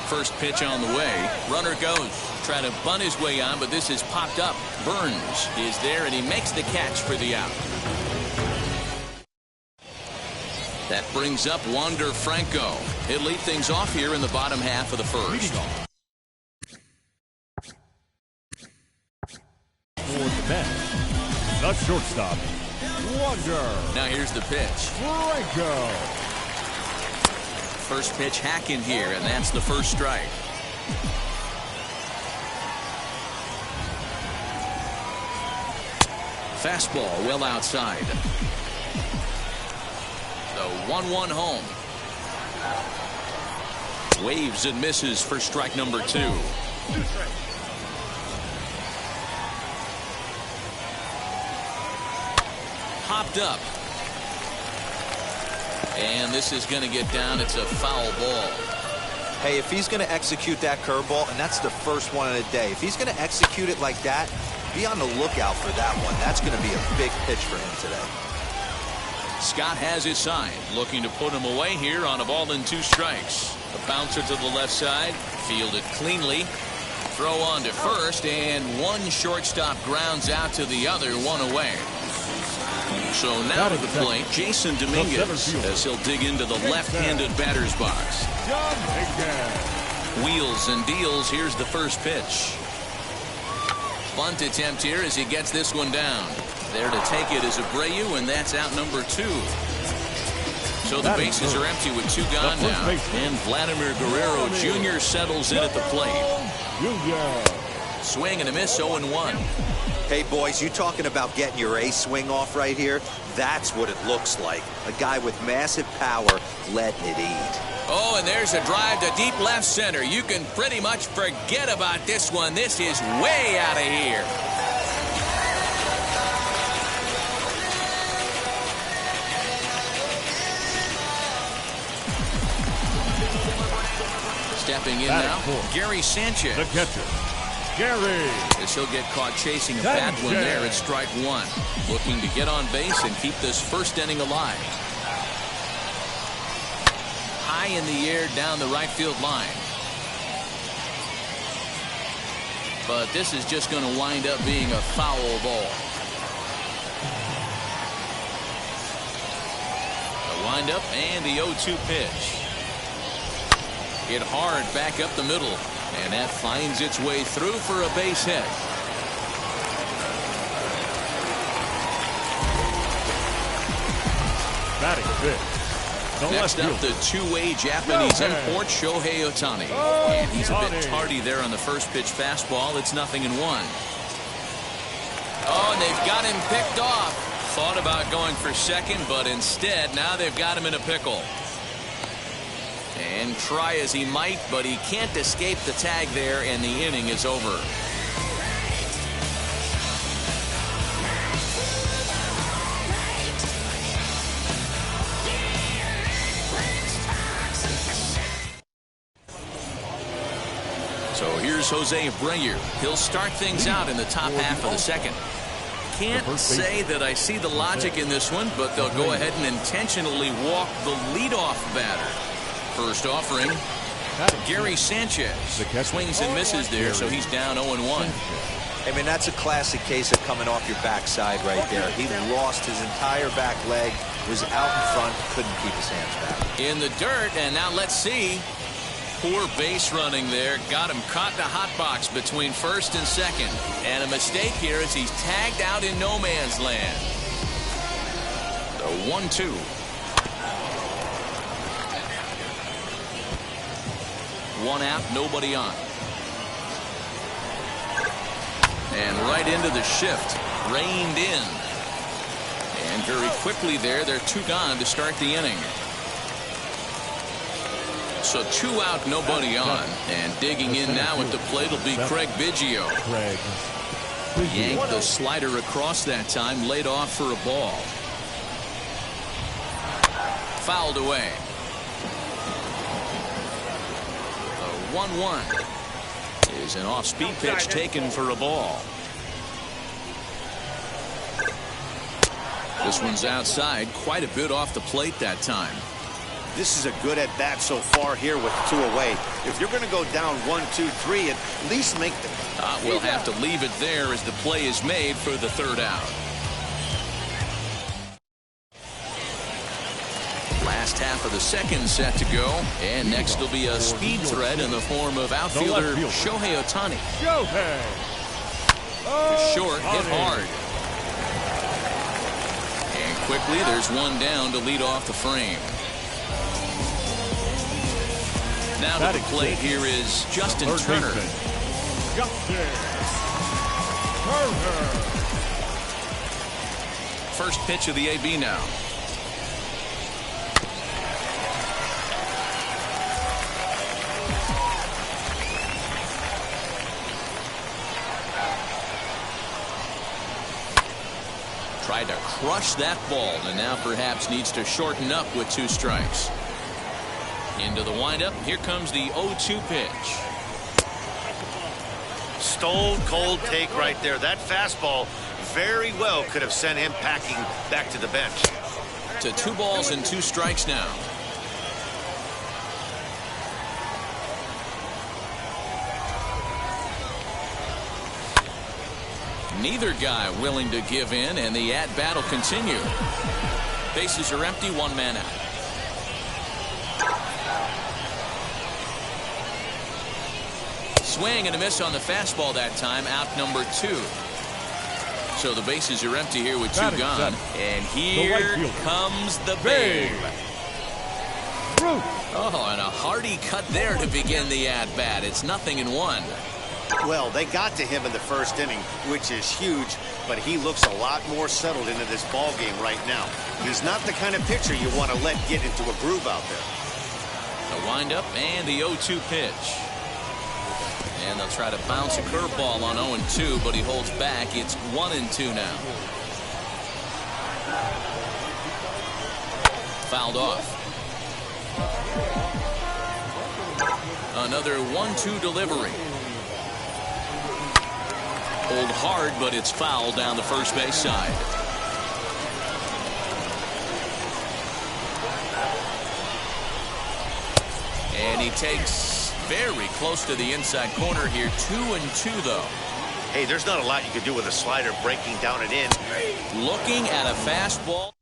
First pitch on the way. Runner goes. Trying to bunt his way on, but this is popped up. Burns is there, and he makes the catch for the out. That brings up Wander Franco. He'll lead things off here in the bottom half of the first. For the bench, the shortstop, Wander. Now here's the pitch. Franco. First pitch hack in here, and that's the first strike. Fastball well outside. The 1-1 home. Waves and misses for strike number 2. Popped up. And this is going to get down. It's a foul ball. Hey, if he's going to execute that curveball, and that's the first one of the day, if he's going to execute it like that, be on the lookout for that one. That's going to be a big pitch for him today. Scott has his sign, looking to put him away here on a ball and 2 strikes. A bouncer to the left side, fielded cleanly. Throw on to first, and one shortstop grounds out to the other, 1 away. So now to the plate, Jason Dominguez, as he'll dig into the left-handed batter's box. Wheels and deals. Here's the first pitch. Bunt attempt here as he gets this one down. There to take it is Abreu, and that's out number 2. So the bases are empty with 2 gone now. And Vladimir Guerrero Jr. settles in at the plate. Swing and a miss, 0-1. Hey, boys, you talking about getting your ace swing off right here? That's what it looks like. A guy with massive power letting it eat. Oh, and there's a drive to deep left center. You can pretty much forget about this one. This is way out of here. Stepping in now, Gary Sanchez. The catcher, Gary. As he'll get caught chasing a bad one there at strike 1. Looking to get on base and keep this first inning alive. High in the air down the right field line. But this is just going to wind up being a foul ball. The windup and the 0-2 pitch. Hit hard back up the middle, and that finds its way through for a base hit. Batting fifth. Next up, the 2-way Japanese import, Shohei Ohtani. And he's a bit tardy there on the first pitch fastball. It's 0-1. Oh, and they've got him picked off. Thought about going for second, but instead, now they've got him in a pickle. And try as he might, but he can't escape the tag there, and the inning is over. So here's Jose Abreu. He'll start things out in the top half of the second. Can't say that I see the logic in this one, but they'll go ahead and intentionally walk the leadoff batter. First offering, Gary Sanchez. Swings and misses there, so he's down 0-1. I mean, that's a classic case of coming off your backside right there. He lost his entire back leg, was out in front, couldn't keep his hands back. In the dirt, and now let's see. Poor base running there. Got him caught in a hot box between first and second. And a mistake here as he's tagged out in no man's land. The 1-2. One out, nobody on. And right into the shift. Reined in. And very quickly there, they're 2 gone to start the inning. So 2 out, nobody on. And digging in now at the plate will be Craig Biggio. Yanked the slider across that time, laid off for a ball. Fouled away. 1-1 is an off-speed pitch taken for a ball. This one's outside, quite a bit off the plate that time. This is a good at-bat so far here with 2 away. If you're going to go down 1, 2, 3, at least make the... We'll have to leave it there as the play is made for the 3rd out. Last half of the 2nd set to go. And next will be a speed threat in the form of outfielder Shohei Ohtani. Short, hit hard. And quickly there's one down to lead off the frame. Now to the plate here is Justin Turner. First pitch of the AB now. Tried to crush that ball and now perhaps needs to shorten up with 2 strikes. Into the windup. Here comes the 0-2 pitch. Stone cold take right there. That fastball very well could have sent him packing back to the bench. To 2 balls and 2 strikes now. Neither guy willing to give in, and the at-bat will continue. Bases are empty, 1 man out. Swing and a miss on the fastball that time, out number 2. So the bases are empty here with 2 gone. And here comes the babe. Oh, and a hearty cut there to begin the at-bat. It's 0-1. Well, they got to him in the 1st inning, which is huge, but he looks a lot more settled into this ball game right now. He's not the kind of pitcher you want to let get into a groove out there. The windup and the 0-2 pitch. And they'll try to bounce a curveball on 0-2, but he holds back. It's 1-2 now. Fouled off. Another 1-2 delivery. Hold hard, but it's fouled down the first base side. And he takes very close to the inside corner here. 2-2 though. Hey, there's not a lot you can do with a slider breaking down and in. Looking at a fastball.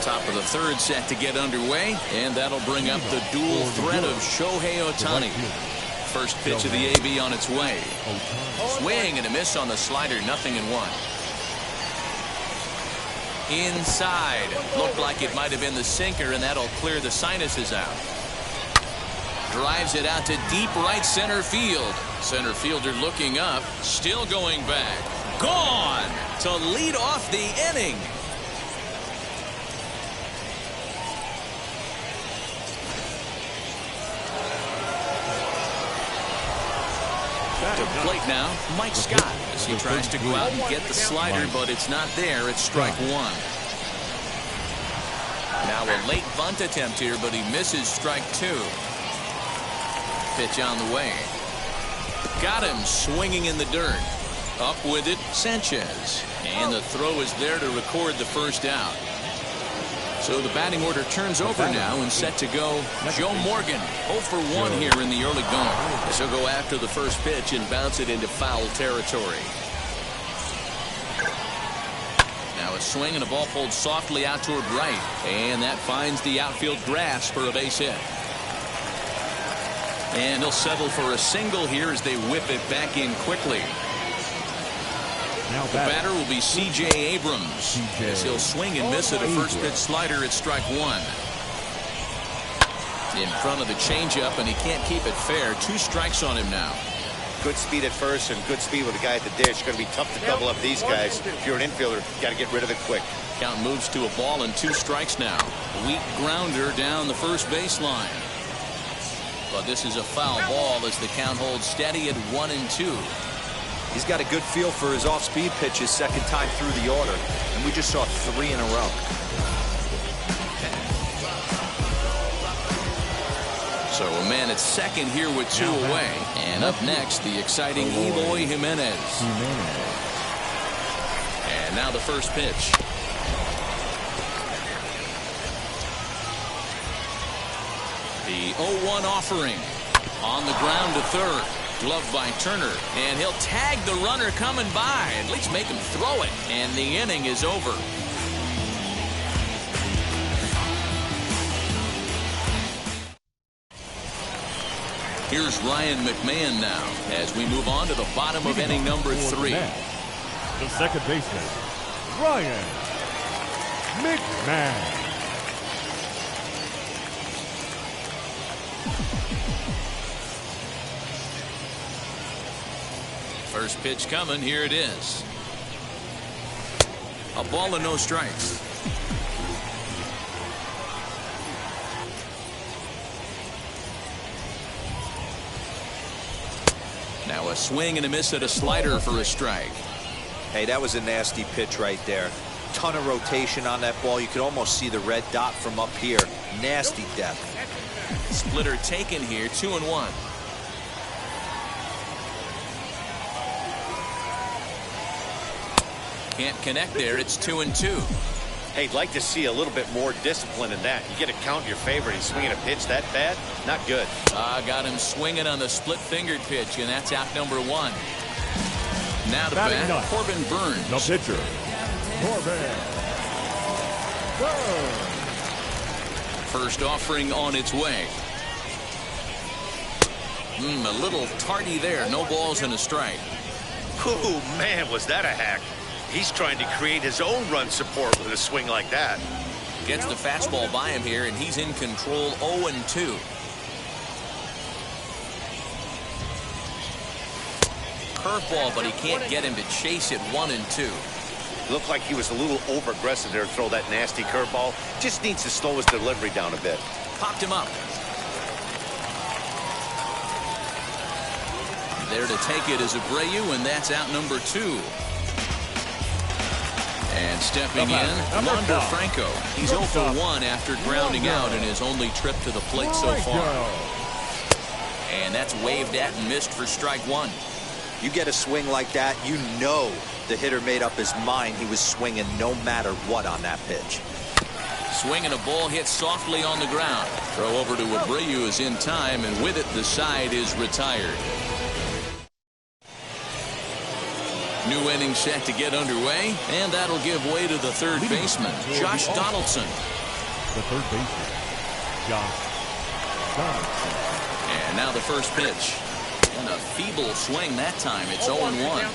Top of the 3rd set to get underway, and that'll bring up the dual threat of Shohei Ohtani. First pitch of the AB on its way. Swing and a miss on the slider, 0-1. Inside. Looked like it might have been the sinker, and that'll clear the sinuses out. Drives it out to deep right center field. Center fielder looking up, still going back. Gone to lead off the inning. To plate now, Mike Scott, as he tries to go out and get the slider, but it's not there. It's strike 1. Now a late bunt attempt here, but he misses strike 2. Pitch on the way. Got him swinging in the dirt. Up with it, Sanchez. And the throw is there to record the 1st out. So the batting order turns over now and set to go. Joe Morgan, 0 for 1 here in the early going. This will go after the first pitch and bounce it into foul territory. Now a swing and a ball pulled softly out toward right. And that finds the outfield grass for a base hit. And he'll settle for a single here as they whip it back in quickly. The batter will be C.J. Abrams. As he'll swing and miss at a first pitch slider at strike 1. In front of the changeup, and he can't keep it fair. 2 strikes on him now. Good speed at first and good speed with the guy at the dish. Going to be tough to double up these guys. If you're an infielder, got to get rid of it quick. Count moves to a ball and 2 strikes now. Weak grounder down the first baseline. But this is a foul ball as the count holds steady at 1-2. He's got a good feel for his off-speed pitches 2nd time through the order, and we just saw 3 in a row. So a man at 2nd here with 2 away. And up next, the exciting Eloy Jimenez. And now the first pitch. The 0-1 offering on the ground to third. Gloved by Turner, and he'll tag the runner coming by, at least make him throw it, and the inning is over. Here's Ryan McMahon now as we move on to the bottom of inning number 3. The second baseman, Ryan McMahon. First pitch coming. Here it is. A ball and no strikes. Now a swing and a miss at a slider for a strike. Hey, that was a nasty pitch right there. Ton of rotation on that ball. You could almost see the red dot from up here. Nasty depth. Splitter taken here, 2-1. Can't connect there. It's 2-2. Hey, I'd like to see a little bit more discipline in that. You get a count in your favor and he's swinging a pitch that bad. Not good. Got him swinging on the split-fingered pitch, and that's out number 1. Now to Batting bat, ninth, Corbin Burns. the pitcher, Corbin Burns. First offering on its way. A little tardy there. No balls and a strike. Oh, man, was that a hack. He's trying to create his own run support with a swing like that. Gets the fastball by him here, and he's in control. 0-2. Curveball, but he can't get him to chase it. 1-2. Looked like he was a little over-aggressive there to throw that nasty curveball. Just needs to slow his delivery down a bit. Popped him up. There to take it is Abreu, and that's out number 2. And stepping in, Wander Franco. He's 0 for 1 after grounding out in his only trip to the plate so far. And that's waved at and missed for strike 1. You get a swing like that, you know the hitter made up his mind he was swinging no matter what on that pitch. Swinging a ball hit softly on the ground. Throw over to Abreu is in time, and with it, the side is retired. New inning set to get underway, and that'll give way to the third baseman, Josh Donaldson. The third baseman, Josh Donaldson. And now the first pitch. And a feeble swing that time. It's 0-1.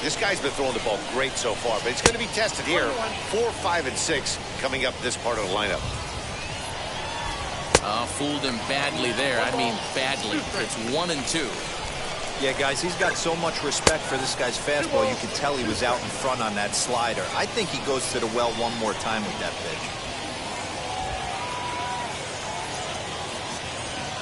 This guy's been throwing the ball great so far, but it's going to be tested here. 4, 5, and 6 coming up this part of the lineup. Fooled him badly there. I mean badly. It's 1-2. Yeah, guys, he's got so much respect for this guy's fastball. You could tell he was out in front on that slider. I think he goes to the well one more time with that pitch.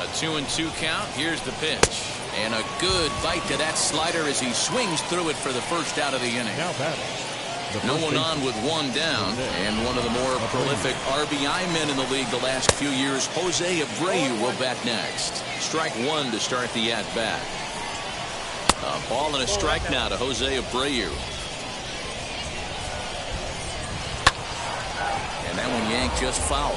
A 2-2 count. Here's the pitch. And a good bite to that slider as he swings through it for the first out of the inning. Now batting. No one on with one down, and one of the more prolific RBI men in the league the last few years, Jose Abreu, will bat next. Strike 1 to start the at-bat. A ball and a strike now to Jose Abreu. And that one yanked just foul.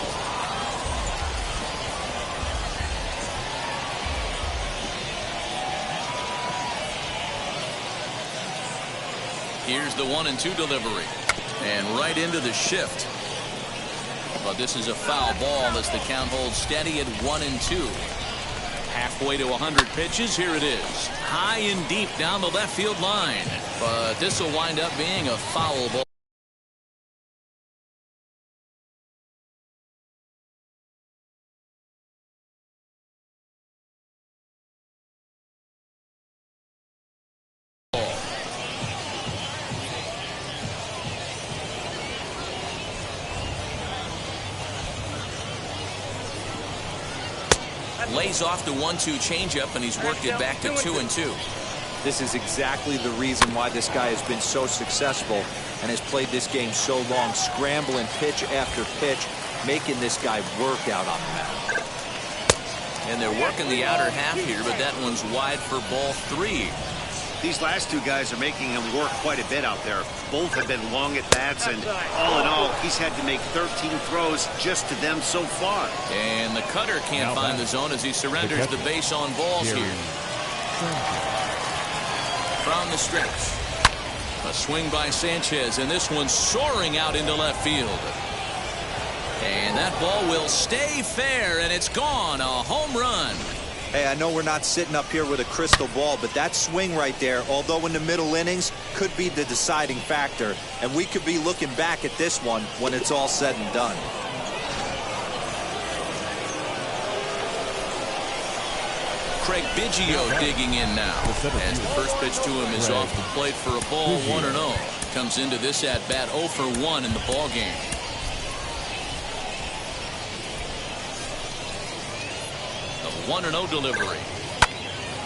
Here's the 1-2 delivery. And right into the shift. But this is a foul ball as the count holds steady at 1-2. Halfway to 100 pitches. Here it is. High and deep down the left field line. But this will wind up being a foul ball. Lays off the 1-2 changeup, and he's worked it back to 2-2. This is exactly the reason why this guy has been so successful and has played this game so long, scrambling pitch after pitch, making this guy work out on the mound. And they're working the outer half here, but that one's wide for ball 3. These last two guys are making him work quite a bit out there. Both have been long at bats, and all in all, he's had to make 13 throws just to them so far. And the cutter can't find the zone as he surrenders the base on balls here. From the stretch. A swing by Sanchez, and this one's soaring out into left field. And that ball will stay fair, and it's gone. A home run. Hey, I know we're not sitting up here with a crystal ball, but that swing right there, although in the middle innings, could be the deciding factor. And we could be looking back at this one when it's all said and done. Craig Biggio digging in now. As the first pitch to him is off the plate for a ball, 1-0. Comes into this at-bat 0 for 1 in the ball game. The 1-0 delivery.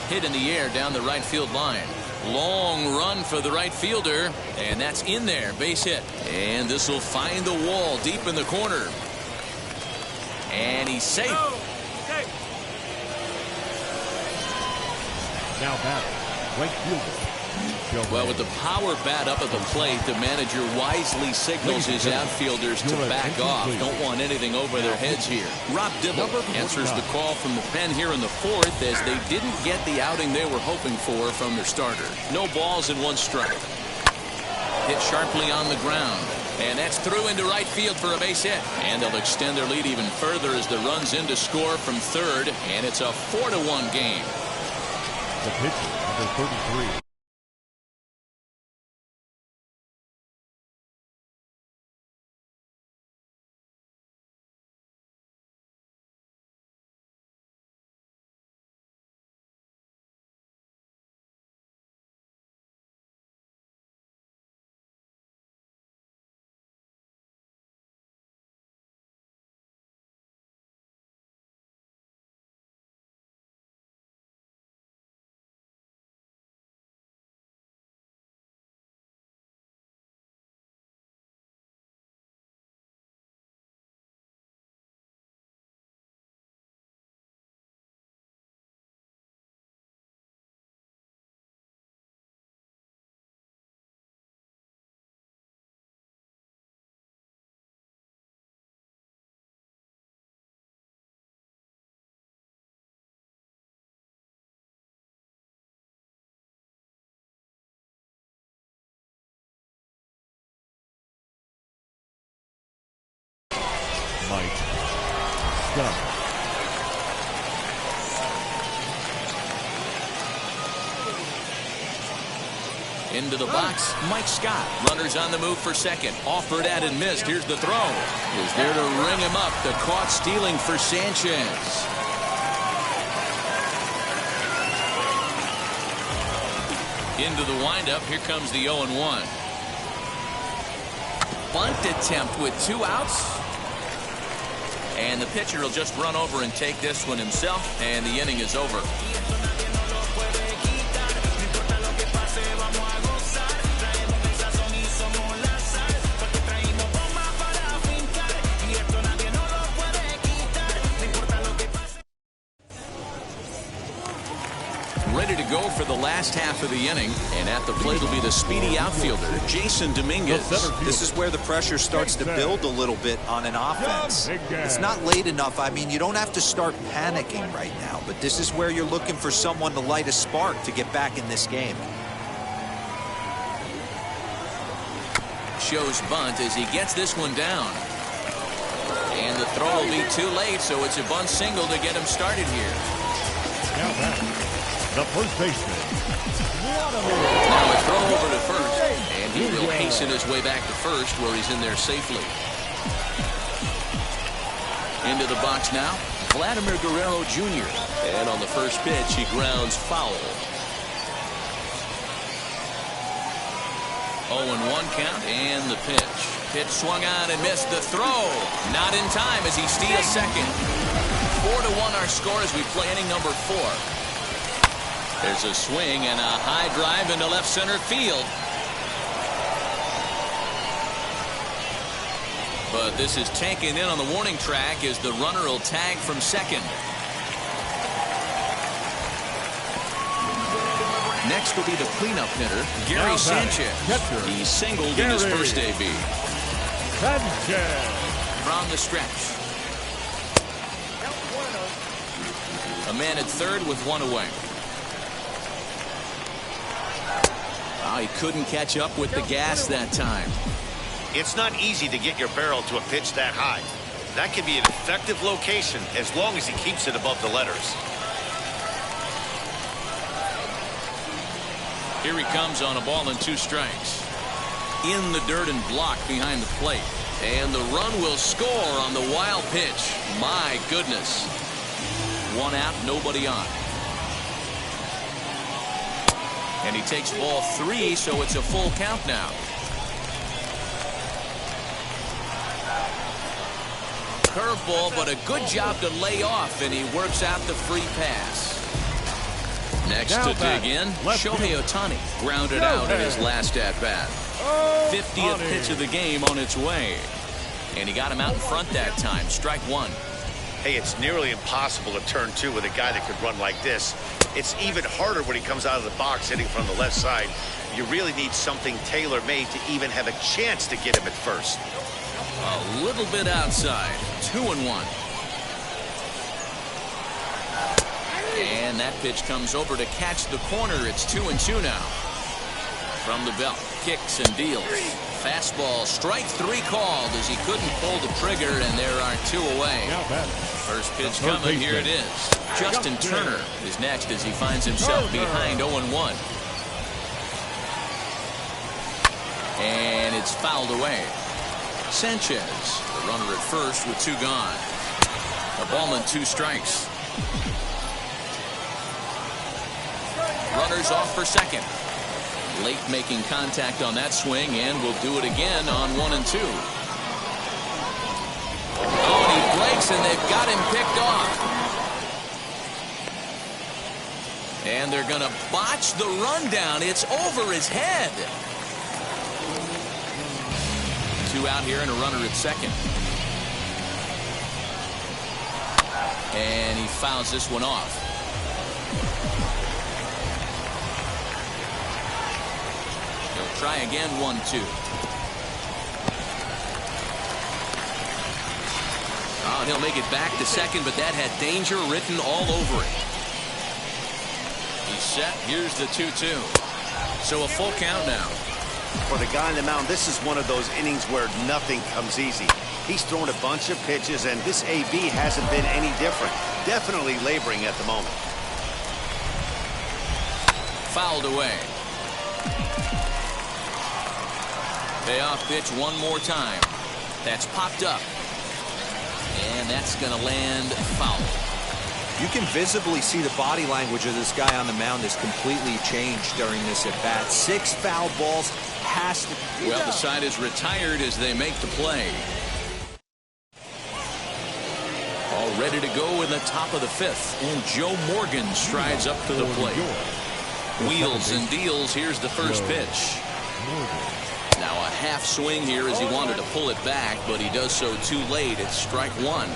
Hit in the air down the right field line. Long run for the right fielder, and that's in there. Base hit. And this will find the wall deep in the corner. And he's safe. Now batting, right fielder. Well, with the power bat up at the plate, the manager wisely signals his outfielders to back off. Don't want anything over their heads here. Rob Dibble answers the call from the pen here in the fourth as they didn't get the outing they were hoping for from their starter. No balls and 1 strike. Hit sharply on the ground. And that's through into right field for a base hit. And they'll extend their lead even further as the run's in to score from third. And it's a 4-1 game. The pitcher, number 33. Mike Scott. Into the box, Mike Scott. Runners on the move for second. Offered at and missed. Here's the throw. Is there to ring him up. The caught stealing for Sanchez. Into the windup. Here comes the 0-1. Bunt attempt with 2 outs. And the pitcher will just run over and take this one himself, and the inning is over. Ready to go for the last half of the inning, and at the plate will be the speedy outfielder, Jason Dominguez. This is where the pressure starts to build a little bit on an offense. It's not late enough. I mean, you don't have to start panicking right now, but this is where you're looking for someone to light a spark to get back in this game. Shows bunt as he gets this one down. And the throw will be too late, so it's a bunt single to get him started here. Now back, the first baseman. Now a throw over to first, and he will hasten his way back to first where he's in there safely. Into the box now, Vladimir Guerrero Jr. And on the first pitch, he grounds foul. 0-1 count, and the pitch. Pitch swung on and missed. The throw. Not in time as he steals second. 4-1 our score as we play inning number 4. There's a swing and a high drive into left center field. But this is taken in on the warning track as the runner will tag from second. Next will be the cleanup hitter, Gary Sanchez. He singled in his first AB. Sanchez. From the stretch. A man at third with one away. Oh, he couldn't catch up with the gas that time. It's not easy to get your barrel to a pitch that high. That can be an effective location as long as he keeps it above the letters. Here he comes on a ball and 2 strikes. In the dirt and blocked behind the plate. And the run will score on the wild pitch. My goodness. 1 out, nobody on. And he takes ball 3, so it's a full count now. Curveball, but a good job to lay off, and he works out the free pass. Next now to dig in, Shohei Ohtani grounded out in his last at-bat. 50th pitch of the game on its way. And he got him out in front that time. Strike 1. Hey, it's nearly impossible to turn 2 with a guy that could run like this. It's even harder when he comes out of the box hitting from the left side. You really need something tailor-made to even have a chance to get him at first. A little bit outside. 2-1. And that pitch comes over to catch the corner. It's 2-2 now. From the belt, kicks and deals. Fastball, strike 3 called as he couldn't pull the trigger, and there are 2 away. First pitch coming, here it is. Justin Turner is next as he finds himself behind 0-1. And it's fouled away. Sanchez, the runner at first with 2 gone. A ball and 2 strikes. Runners off for second. Late making contact on that swing, and will do it again on 1 and 2. Oh, and he breaks, and they've got him picked off. And they're going to botch the rundown. It's over his head. 2 out here and a runner at second. And he fouls this one off. He'll try again, 1-2. Oh, and he'll make it back to second, but that had danger written all over it. He's set. Here's the 2-2. So a full count now. For the guy on the mound, this is one of those innings where nothing comes easy. He's thrown a bunch of pitches, and this AB hasn't been any different. Definitely laboring at the moment. Fouled away. Payoff pitch one more time. That's popped up. And that's going to land foul. You can visibly see the body language of this guy on the mound has completely changed during this at-bat. 6 foul balls has to... Well, the side is retired as they make the play. All ready to go in the top of the 5th. And Joe Morgan strides up to the plate. Wheels and deals. Here's the first pitch. Now a half swing here as he wanted to pull it back, but he does so too late. It's strike 1.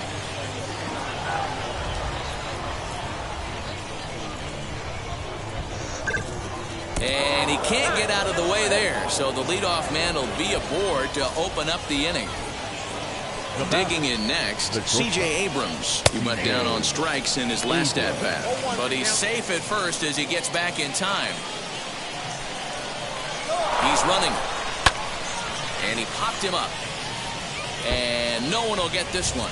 And he can't get out of the way there, so the leadoff man will be aboard to open up the inning. Digging in next, C.J. Abrams. He went down on strikes in his last at-bat, but he's safe at first as he gets back in time. He's running. And he popped him up. And no one will get this one.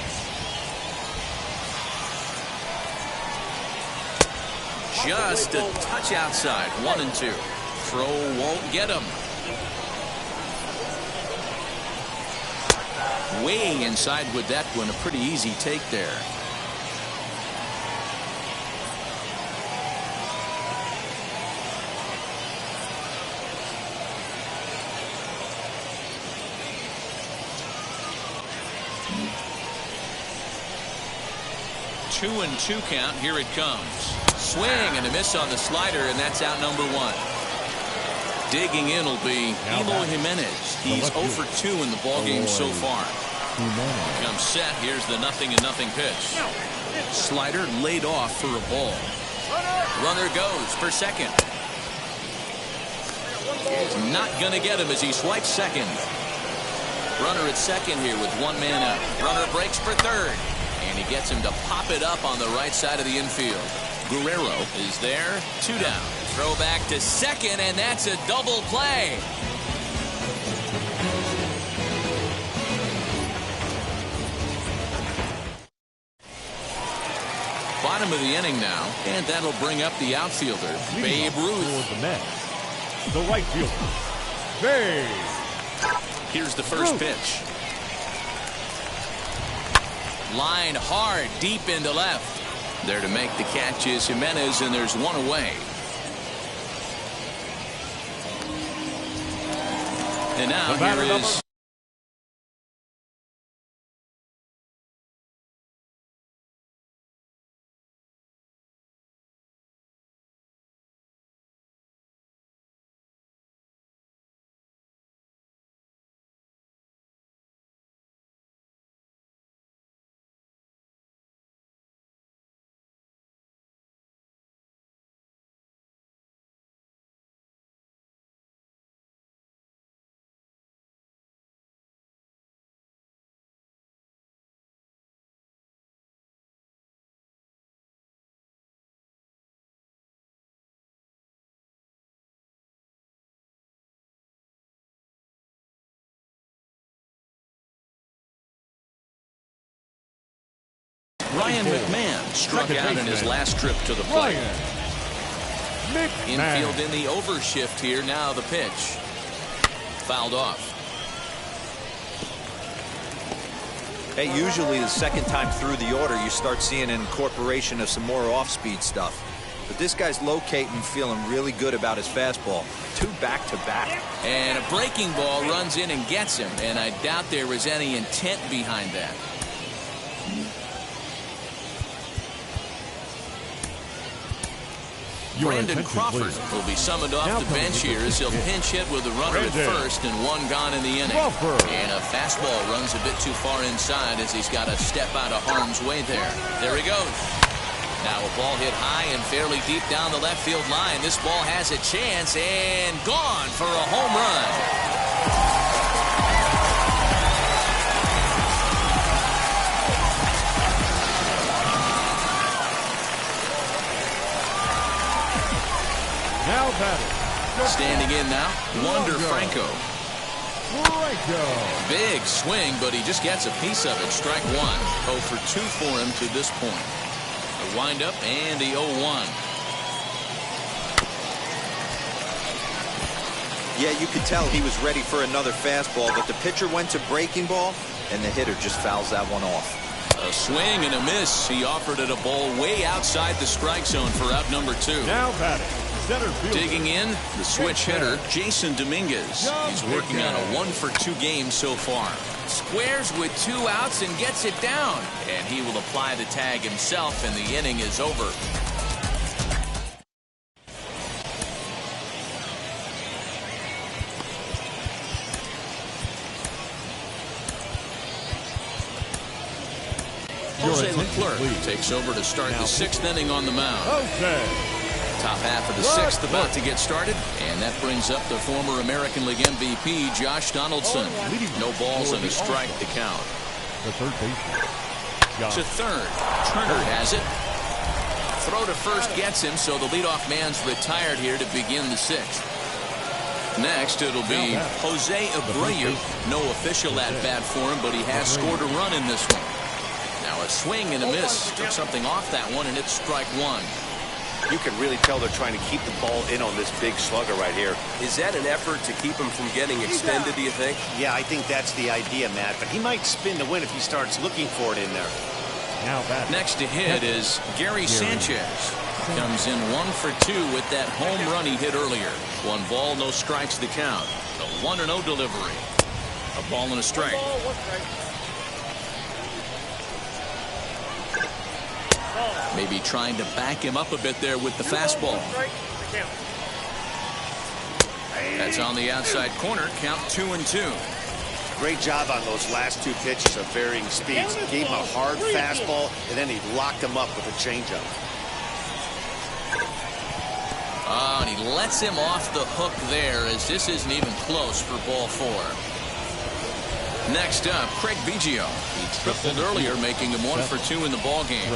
Just a touch outside. 1-2. Throw won't get him. Way inside with that one. A pretty easy take there. Two and 2 count. Here it comes. Swing and a miss on the slider, and that's out number 1. Digging in will be Eloy Jimenez. He's 0 for 2 in the ballgame so far. Comes set. Here's the 0-0 pitch. Slider laid off for a ball. Runner goes for second. He's not going to get him as he swipes second. Runner at second here with one man out. Runner breaks for third. And he gets him to pop it up on the right side of the infield. Guerrero is there. 2 down. Throw back to second, and that's a double play. Bottom of the inning now, and that'll bring up the outfielder, Babe Ruth. The right fielder, Babe. Here's the first pitch. Line hard, deep into left. There to make the catch is Jimenez, and there's one away. And now here is... Ryan McMahon struck out in his last trip to the plate. Infield in the overshift here. Now the pitch. Fouled off. Hey, usually the second time through the order, you start seeing an incorporation of some more off-speed stuff. But this guy's locating, feeling really good about his fastball. 2 back-to-back. And a breaking ball runs in and gets him. And I doubt there was any intent behind that. Brandon Crawford will be summoned off the bench here as he'll pinch hit with a runner at first and 1 gone in the inning. And a fastball runs a bit too far inside as he's got to step out of harm's way there. There he goes. Now a ball hit high and fairly deep down the left field line. This ball has a chance and gone for a home run. Now batting. Standing in now, Wander Franco. Big swing, but he just gets a piece of it. Strike 1. 0 for 2 for him to this point. The windup and the 0-1. Yeah, you could tell he was ready for another fastball, but the pitcher went to breaking ball, and the hitter just fouls that one off. A swing and a miss. He offered it a ball way outside the strike zone for out number 2. Now batting. Digging in, the switch hitter, Jason Dominguez. He's working on a 1 for 2 game so far. Squares with 2 outs and gets it down. And he will apply the tag himself, and the inning is over. Jose Leclerc takes over to start the 6th inning on the mound. Top half of the 6th about to get started, and that brings up the former American League MVP, Josh Donaldson. No balls and a strike to count. The third baseman. To third. Turner has it. Throw to first gets him, so the leadoff man's retired here to begin the 6th. Next, it'll be Jose Abreu. No official at-bat for him, but he has scored a run in this one. Now a swing and a miss. Took something off that one, and it's strike 1. You can really tell they're trying to keep the ball in on this big slugger right here. Is that an effort to keep him from getting extended, do you think? Yeah, I think that's the idea, Matt. But he might spin the win if he starts looking for it in there. Next to hit is Gary Sanchez. Comes in 1 for 2 with that home run he hit earlier. 1 ball, no strikes to count. The 1-0 delivery. A ball and a strike. Maybe trying to back him up a bit there with the fastball. That's on the outside corner. Count 2-2. Great job on those last 2 pitches of varying speeds. Gave him a hard fastball, and then he locked him up with a changeup. Oh, and he lets him off the hook there, as this isn't even close for ball 4. Next up, Craig Biggio. He tripled earlier, making him 1 for 2 in the ballgame.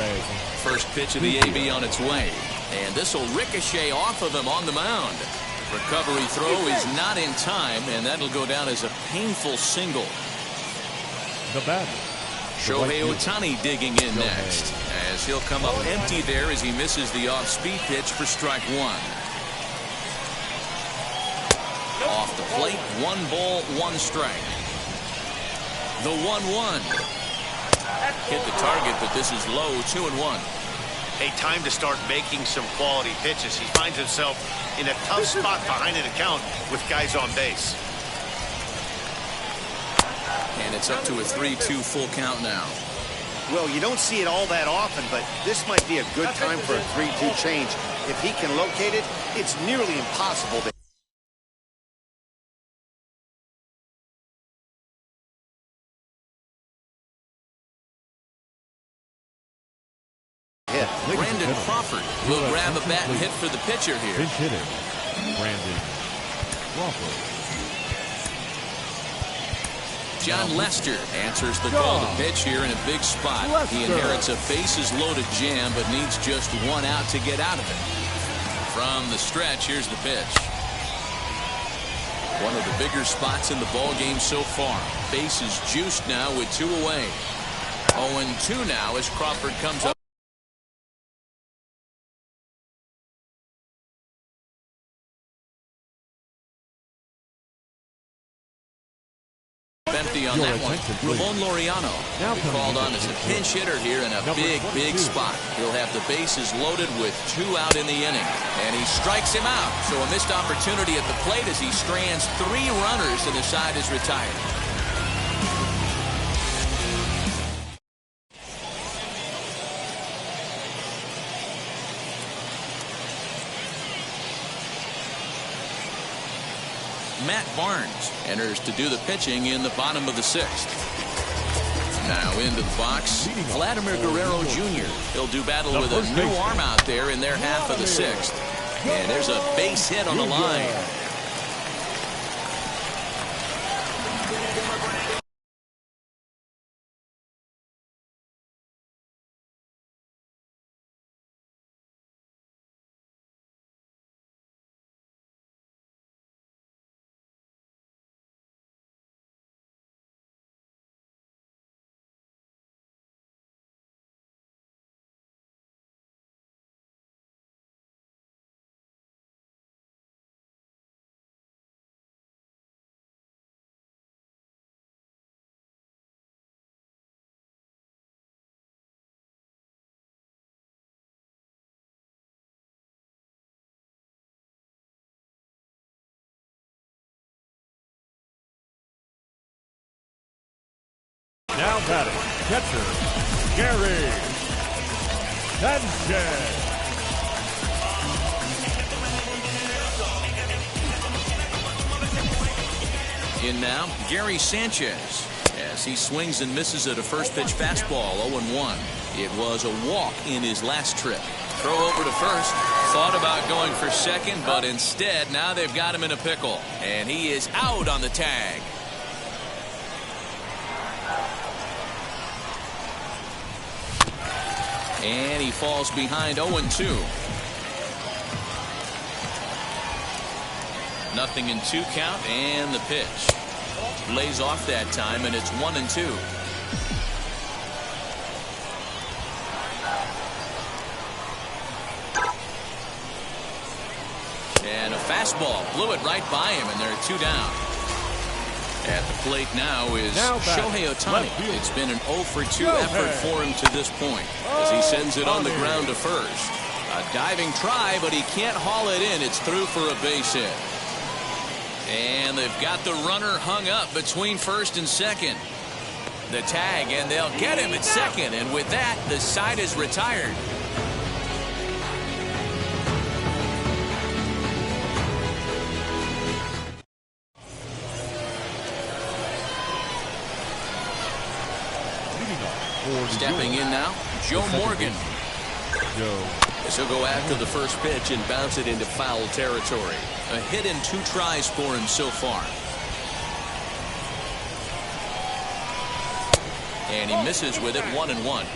First pitch of the AB on its way. And this will ricochet off of him on the mound. Recovery throw is not in time, and that'll go down as a painful single. The batter, Shohei Ohtani digging in next, as he'll come up empty there as he misses the off-speed pitch for strike 1. Off the plate, 1 ball, 1 strike. The 1-1. Hit the target, but this is low, 2-1. Hey, time to start making some quality pitches. He finds himself in a tough spot behind an account with guys on base. And it's up to a 3-2 full count now. Well, you don't see it all that often, but this might be a good time for a 3-2 change. If he can locate it, it's nearly impossible to hit. Brandon Crawford will grab a bat and hit for the pitcher here. Pinch hitter, Brandon Crawford. John Lester answers the call to pitch here in a big spot. He inherits a bases-loaded jam, but needs just 1 out to get out of it. From the stretch, here's the pitch. One of the bigger spots in the ball game so far. Bases juiced now with 2 away. 0-2 now as Crawford comes up. Empty on that one. Ramon Laureano now called on as a pinch hitter here in a big spot. He'll have the bases loaded with 2 out in the inning. And he strikes him out. So a missed opportunity at the plate as he strands 3 runners and the side is retired. Matt Barnes enters to do the pitching in the bottom of the 6th. Now into the box, Vladimir Guerrero Jr. He'll do battle with a new arm out there in their half of the 6th. And there's a base hit on the line. Now batting, catcher, Gary Sanchez. In now, Gary Sanchez, as he swings and misses at a first pitch fastball, 0-1. It was a walk in his last trip. Throw over to first. Thought about going for second, but instead, now they've got him in a pickle. And he is out on the tag. And he falls behind 0-2. Nothing in 2 count, and the pitch. Lays off that time, and it's 1-2. And a fastball blew it right by him, and there are 2 down. At the plate now is Shohei Ohtani. It's been an 0-for-2 effort for him to this point as he sends it on the ground to first. A diving try, but he can't haul it in. It's through for a base hit. And they've got the runner hung up between first and second. The tag, and they'll get him at second. And with that, the side is retired. Stepping in now, Joe Morgan. Joe. So he'll go after the first pitch and bounce it into foul territory. A hit in 2 tries for him so far. And he misses with it, 1-1.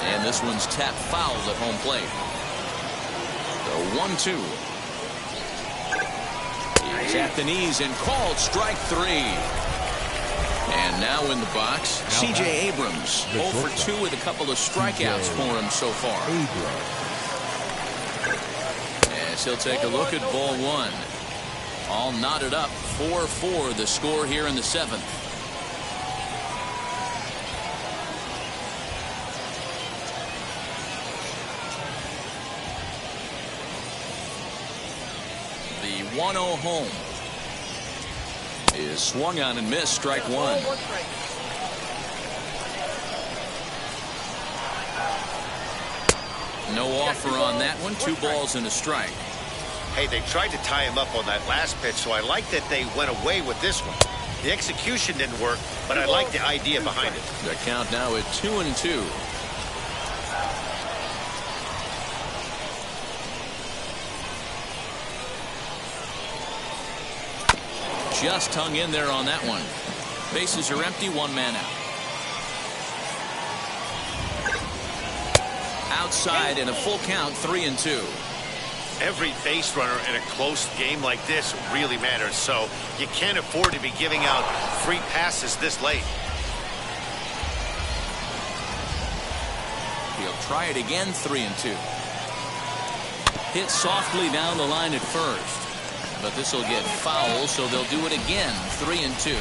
And this one's tapped foul at home plate. The 1-2. He's at the knees and called strike 3. And now in the box, C.J. Abrams, 0 for 2 with a couple of strikeouts for him so far. As he'll take a look at ball 1. All knotted up, 4-4 the score here in the 7th. The 1-0 home is swung on and missed, strike 1. No offer on that one. 2 balls and a strike. Hey, they tried to tie him up on that last pitch, so I like that they went away with this one. The execution didn't work, but I like the idea behind it. The count now at 2-2. Just hung in there on that one. Bases are empty, 1 man out. Outside in a full count, 3-2. Every base runner in a close game like this really matters, so you can't afford to be giving out free passes this late. He'll try it again, 3-2. Hit softly down the line at first. But this will get foul, so they'll do it again, 3-2.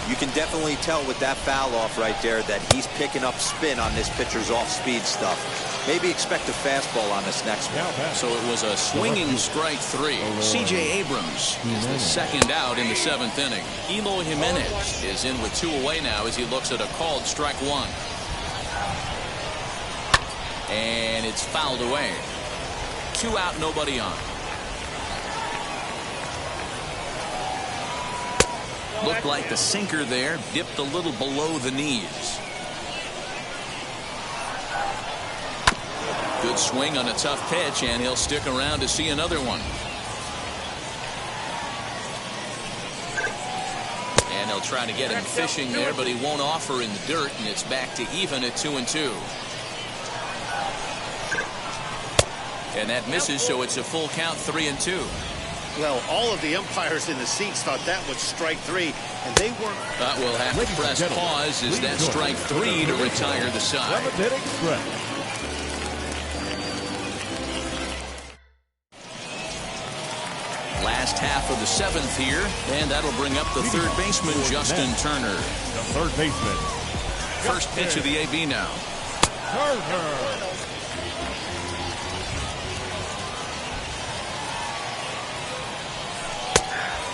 You can definitely tell with that foul off right there that he's picking up spin on this pitcher's off-speed stuff. Maybe expect a fastball on this next one. So it was a swinging strike 3. C.J. Abrams is the second out in the 7th inning. Eloy Jimenez is in with 2 away now as he looks at a called strike 1. And it's fouled away. 2 out, nobody on. Looked like the sinker there dipped a little below the knees. Good swing on a tough pitch, and he'll stick around to see another one. And they'll try to get him fishing there, but he won't offer in the dirt, and it's back to even at 2-2. And that misses, so it's a full count, 3-2. Well, all of the umpires in the seats thought that was strike 3, and they weren't. But we'll have to press pause as that strike 3 to retire the side. Last half of the 7th here, and that'll bring up the third baseman, Justin Turner. The third baseman. First pitch of the AB now. Turner.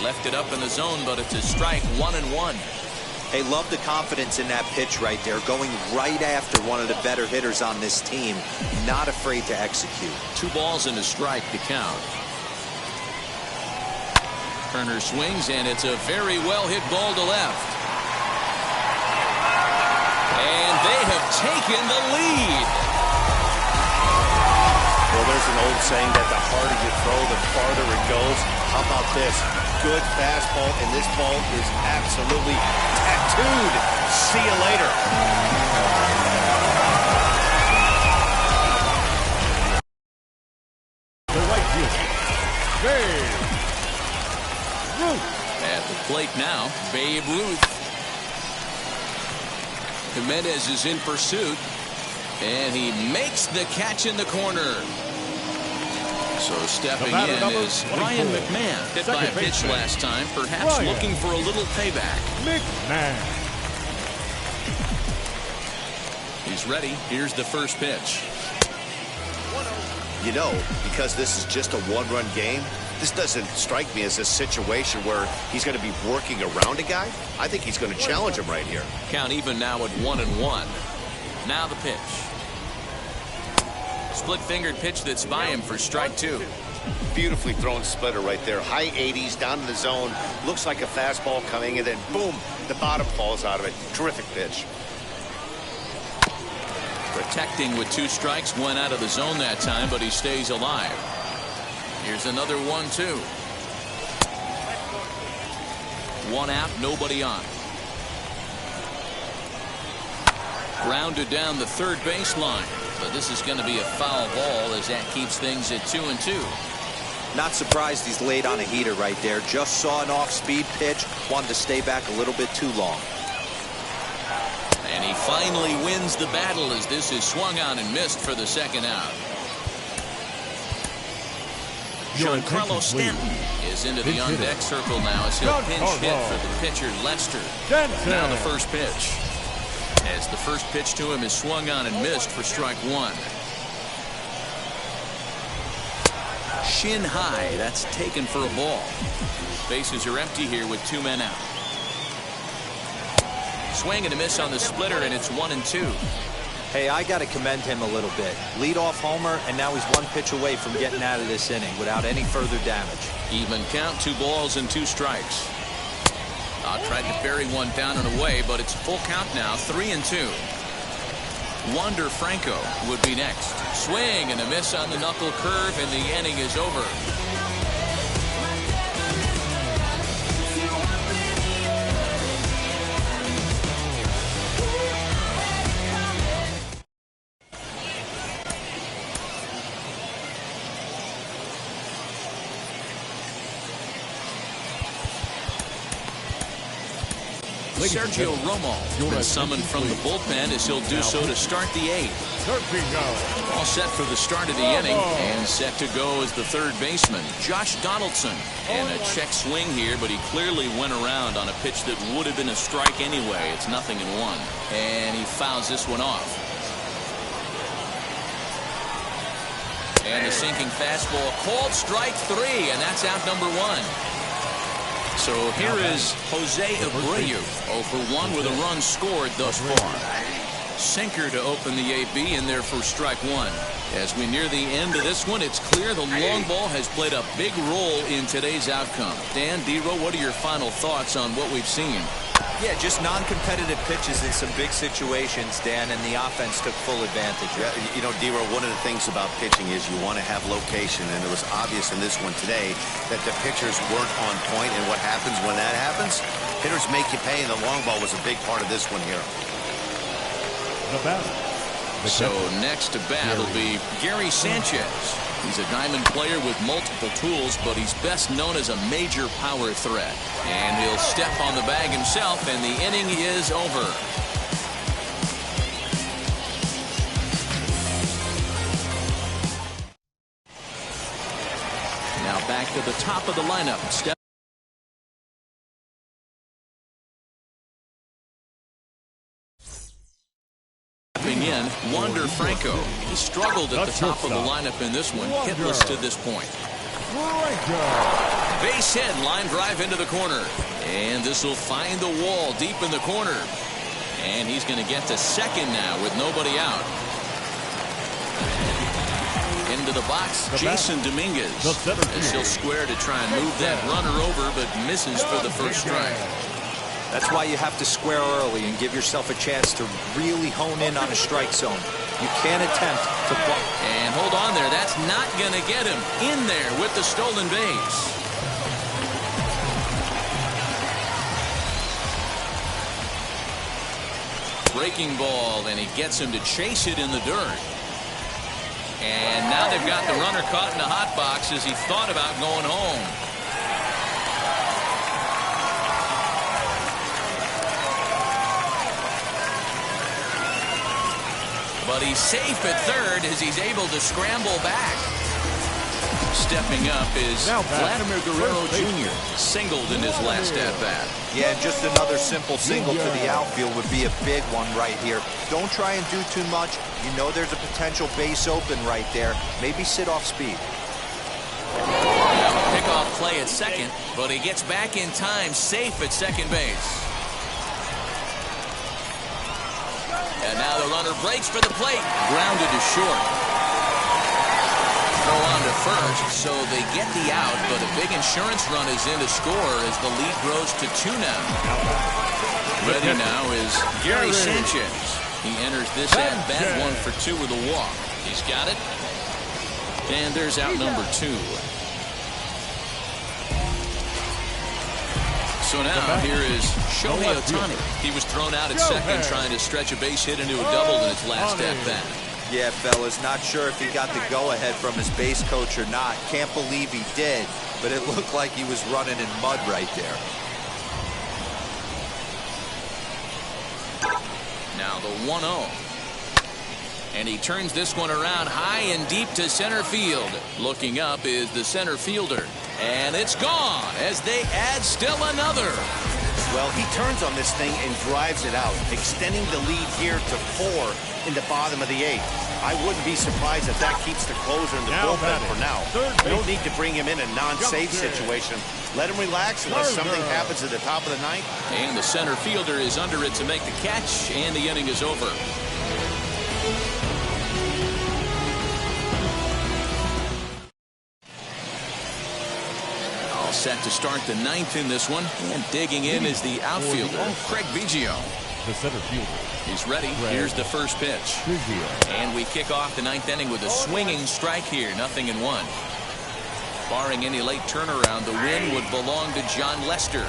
Left it up in the zone, but it's a strike, 1-1. Hey, love the confidence in that pitch right there, going right after one of the better hitters on this team. Not afraid to execute. 2 balls and a strike to count. Turner swings, and it's a very well-hit ball to left. And they have taken the lead. Well, there's an old saying that the harder you throw, the farther it goes. How about this? Good fastball, and this ball is absolutely tattooed. See you later. The right field. Babe Ruth. At the plate now, Babe Ruth. Jimenez is in pursuit, and he makes the catch in the corner. So stepping in is Ryan McMahon, hit by a pitch last time, perhaps looking for a little payback. McMahon. He's ready. Here's the first pitch. You know, because this is just a 1-run game, this doesn't strike me as a situation where he's going to be working around a guy. I think he's going to challenge him right here. Count even now at 1-1. Now the pitch. Split-fingered pitch that's by him for strike 2. Beautifully thrown splitter right there. High 80s, down in the zone. Looks like a fastball coming, and then boom, the bottom falls out of it. Terrific pitch. Protecting with 2 strikes, went out of the zone that time, but he stays alive. Here's another 1-2. 1 out, nobody on. Grounded down the third baseline, but this is going to be a foul ball as that keeps things at 2-2. Not surprised he's laid on a heater right there. Just saw an off-speed pitch, wanted to stay back a little bit too long. And he finally wins the battle as this is swung on and missed for the second out. Giancarlo Stanton is into the on-deck circle now as he'll pinch hit for the pitcher Lester. Now the first pitch. As the first pitch to him is swung on and missed for strike 1. Shin high, that's taken for a ball. Bases are empty here with 2 men out. Swing and a miss on the splitter, and it's 1-2. Hey, I got to commend him a little bit. Leadoff homer, and now he's 1 pitch away from getting out of this inning without any further damage. Even count, 2 balls and 2 strikes. Tried to bury one down and away, but it's full count now, 3-2. Wander Franco would be next. Swing and a miss on the knuckle curve, and the inning is over. Sergio Romo been summoned from the bullpen as he'll do so to start the 8th. All set for the start of the inning and set to go as the third baseman, Josh Donaldson. And a check swing here, but he clearly went around on a pitch that would have been a strike anyway. It's 0-1. And he fouls this one off. And a sinking fastball called strike 3, and that's out number 1. So here is Jose Abreu, 0 for 1 with a run scored thus far. Sinker to open the AB in there for strike 1. As we near the end of this one, it's clear the long ball has played a big role in today's outcome. Dan, D-Row, what are your final thoughts on what we've seen? Yeah, just non-competitive pitches in some big situations, Dan, and the offense took full advantage. Yeah, you know, D-Row, one of the things about pitching is you want to have location, and it was obvious in this one today that the pitchers weren't on point, and what happens when that happens? Hitters make you pay, and the long ball was a big part of this one here. So next to bat will be Gary Sanchez. He's a diamond player with multiple tools, but he's best known as a major power threat. And he'll step on the bag himself, and the inning is over. Now back to the top of the lineup. In Wander Franco. He struggled at the top of the lineup in this one, hitless to this point. Base hit, line drive into the corner, and this will find the wall deep in the corner, and he's going to get to second now with nobody out. Into the box, Jason Dominguez, as he'll square to try and move that runner over, but misses for the first strike. That's why you have to square early and give yourself a chance to really hone in on a strike zone. You can't attempt to buck. And hold on there. That's not going to get him in there with the stolen base. Breaking ball, and he gets him to chase it in the dirt. And now they've got the runner caught in the hot box as he thought about going home. But he's safe at third as he's able to scramble back. Stepping up is Vladimir Guerrero Jr. Singled in his last at-bat. Yeah, just another simple single to the outfield would be a big one right here. Don't try and do too much. You know there's a potential base open right there. Maybe sit off speed. Now a pickoff play at second, but he gets back in time, safe at second base. And now the runner breaks for the plate. Grounded to short. throw on to first, so they get the out, but a big insurance run is in to score as the lead grows to 2 now. Ready now is Gary Sanchez. He enters this at-bat 1 for 2 with a walk. He's got it. And there's out number 2. So now here is Shohei Ohtani. He was thrown out at second trying to stretch a base hit into a double in his last at-bat. Yeah, fellas, not sure if he got the go-ahead from his base coach or not. Can't believe he did, but it looked like he was running in mud right there. Now the 1-0. And he turns this one around high and deep to center field. Looking up is the center fielder. And it's gone as they add still another. Well, he turns on this thing and drives it out, extending the lead here to 4 in the bottom of the 8th. I wouldn't be surprised if that keeps the closer in the bullpen for now. You don't need to bring him in a non-save situation. Let him relax unless something happens at the top of the 9th. And the center fielder is under it to make the catch, and the inning is over. All set to start the 9th in this one, and digging in is the outfielder, Craig Biggio. The center fielder. He's ready. Here's the first pitch. And we kick off the 9th inning with a swinging strike here, 0-1. Barring any late turnaround, the win would belong to John Lester.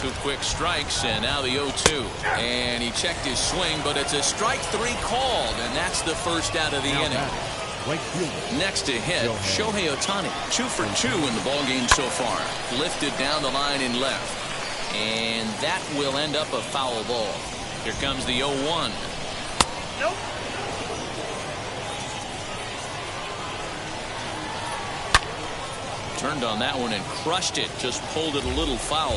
2 quick strikes, and now the 0-2. And he checked his swing, but it's a strike 3 called, and that's the first out of the inning. Next to hit, Shohei Ohtani, 2 for 2 in the ballgame so far. Lifted down the line in left. And that will end up a foul ball. Here comes the 0-1. Nope. Turned on that one and crushed it. Just pulled it a little foul.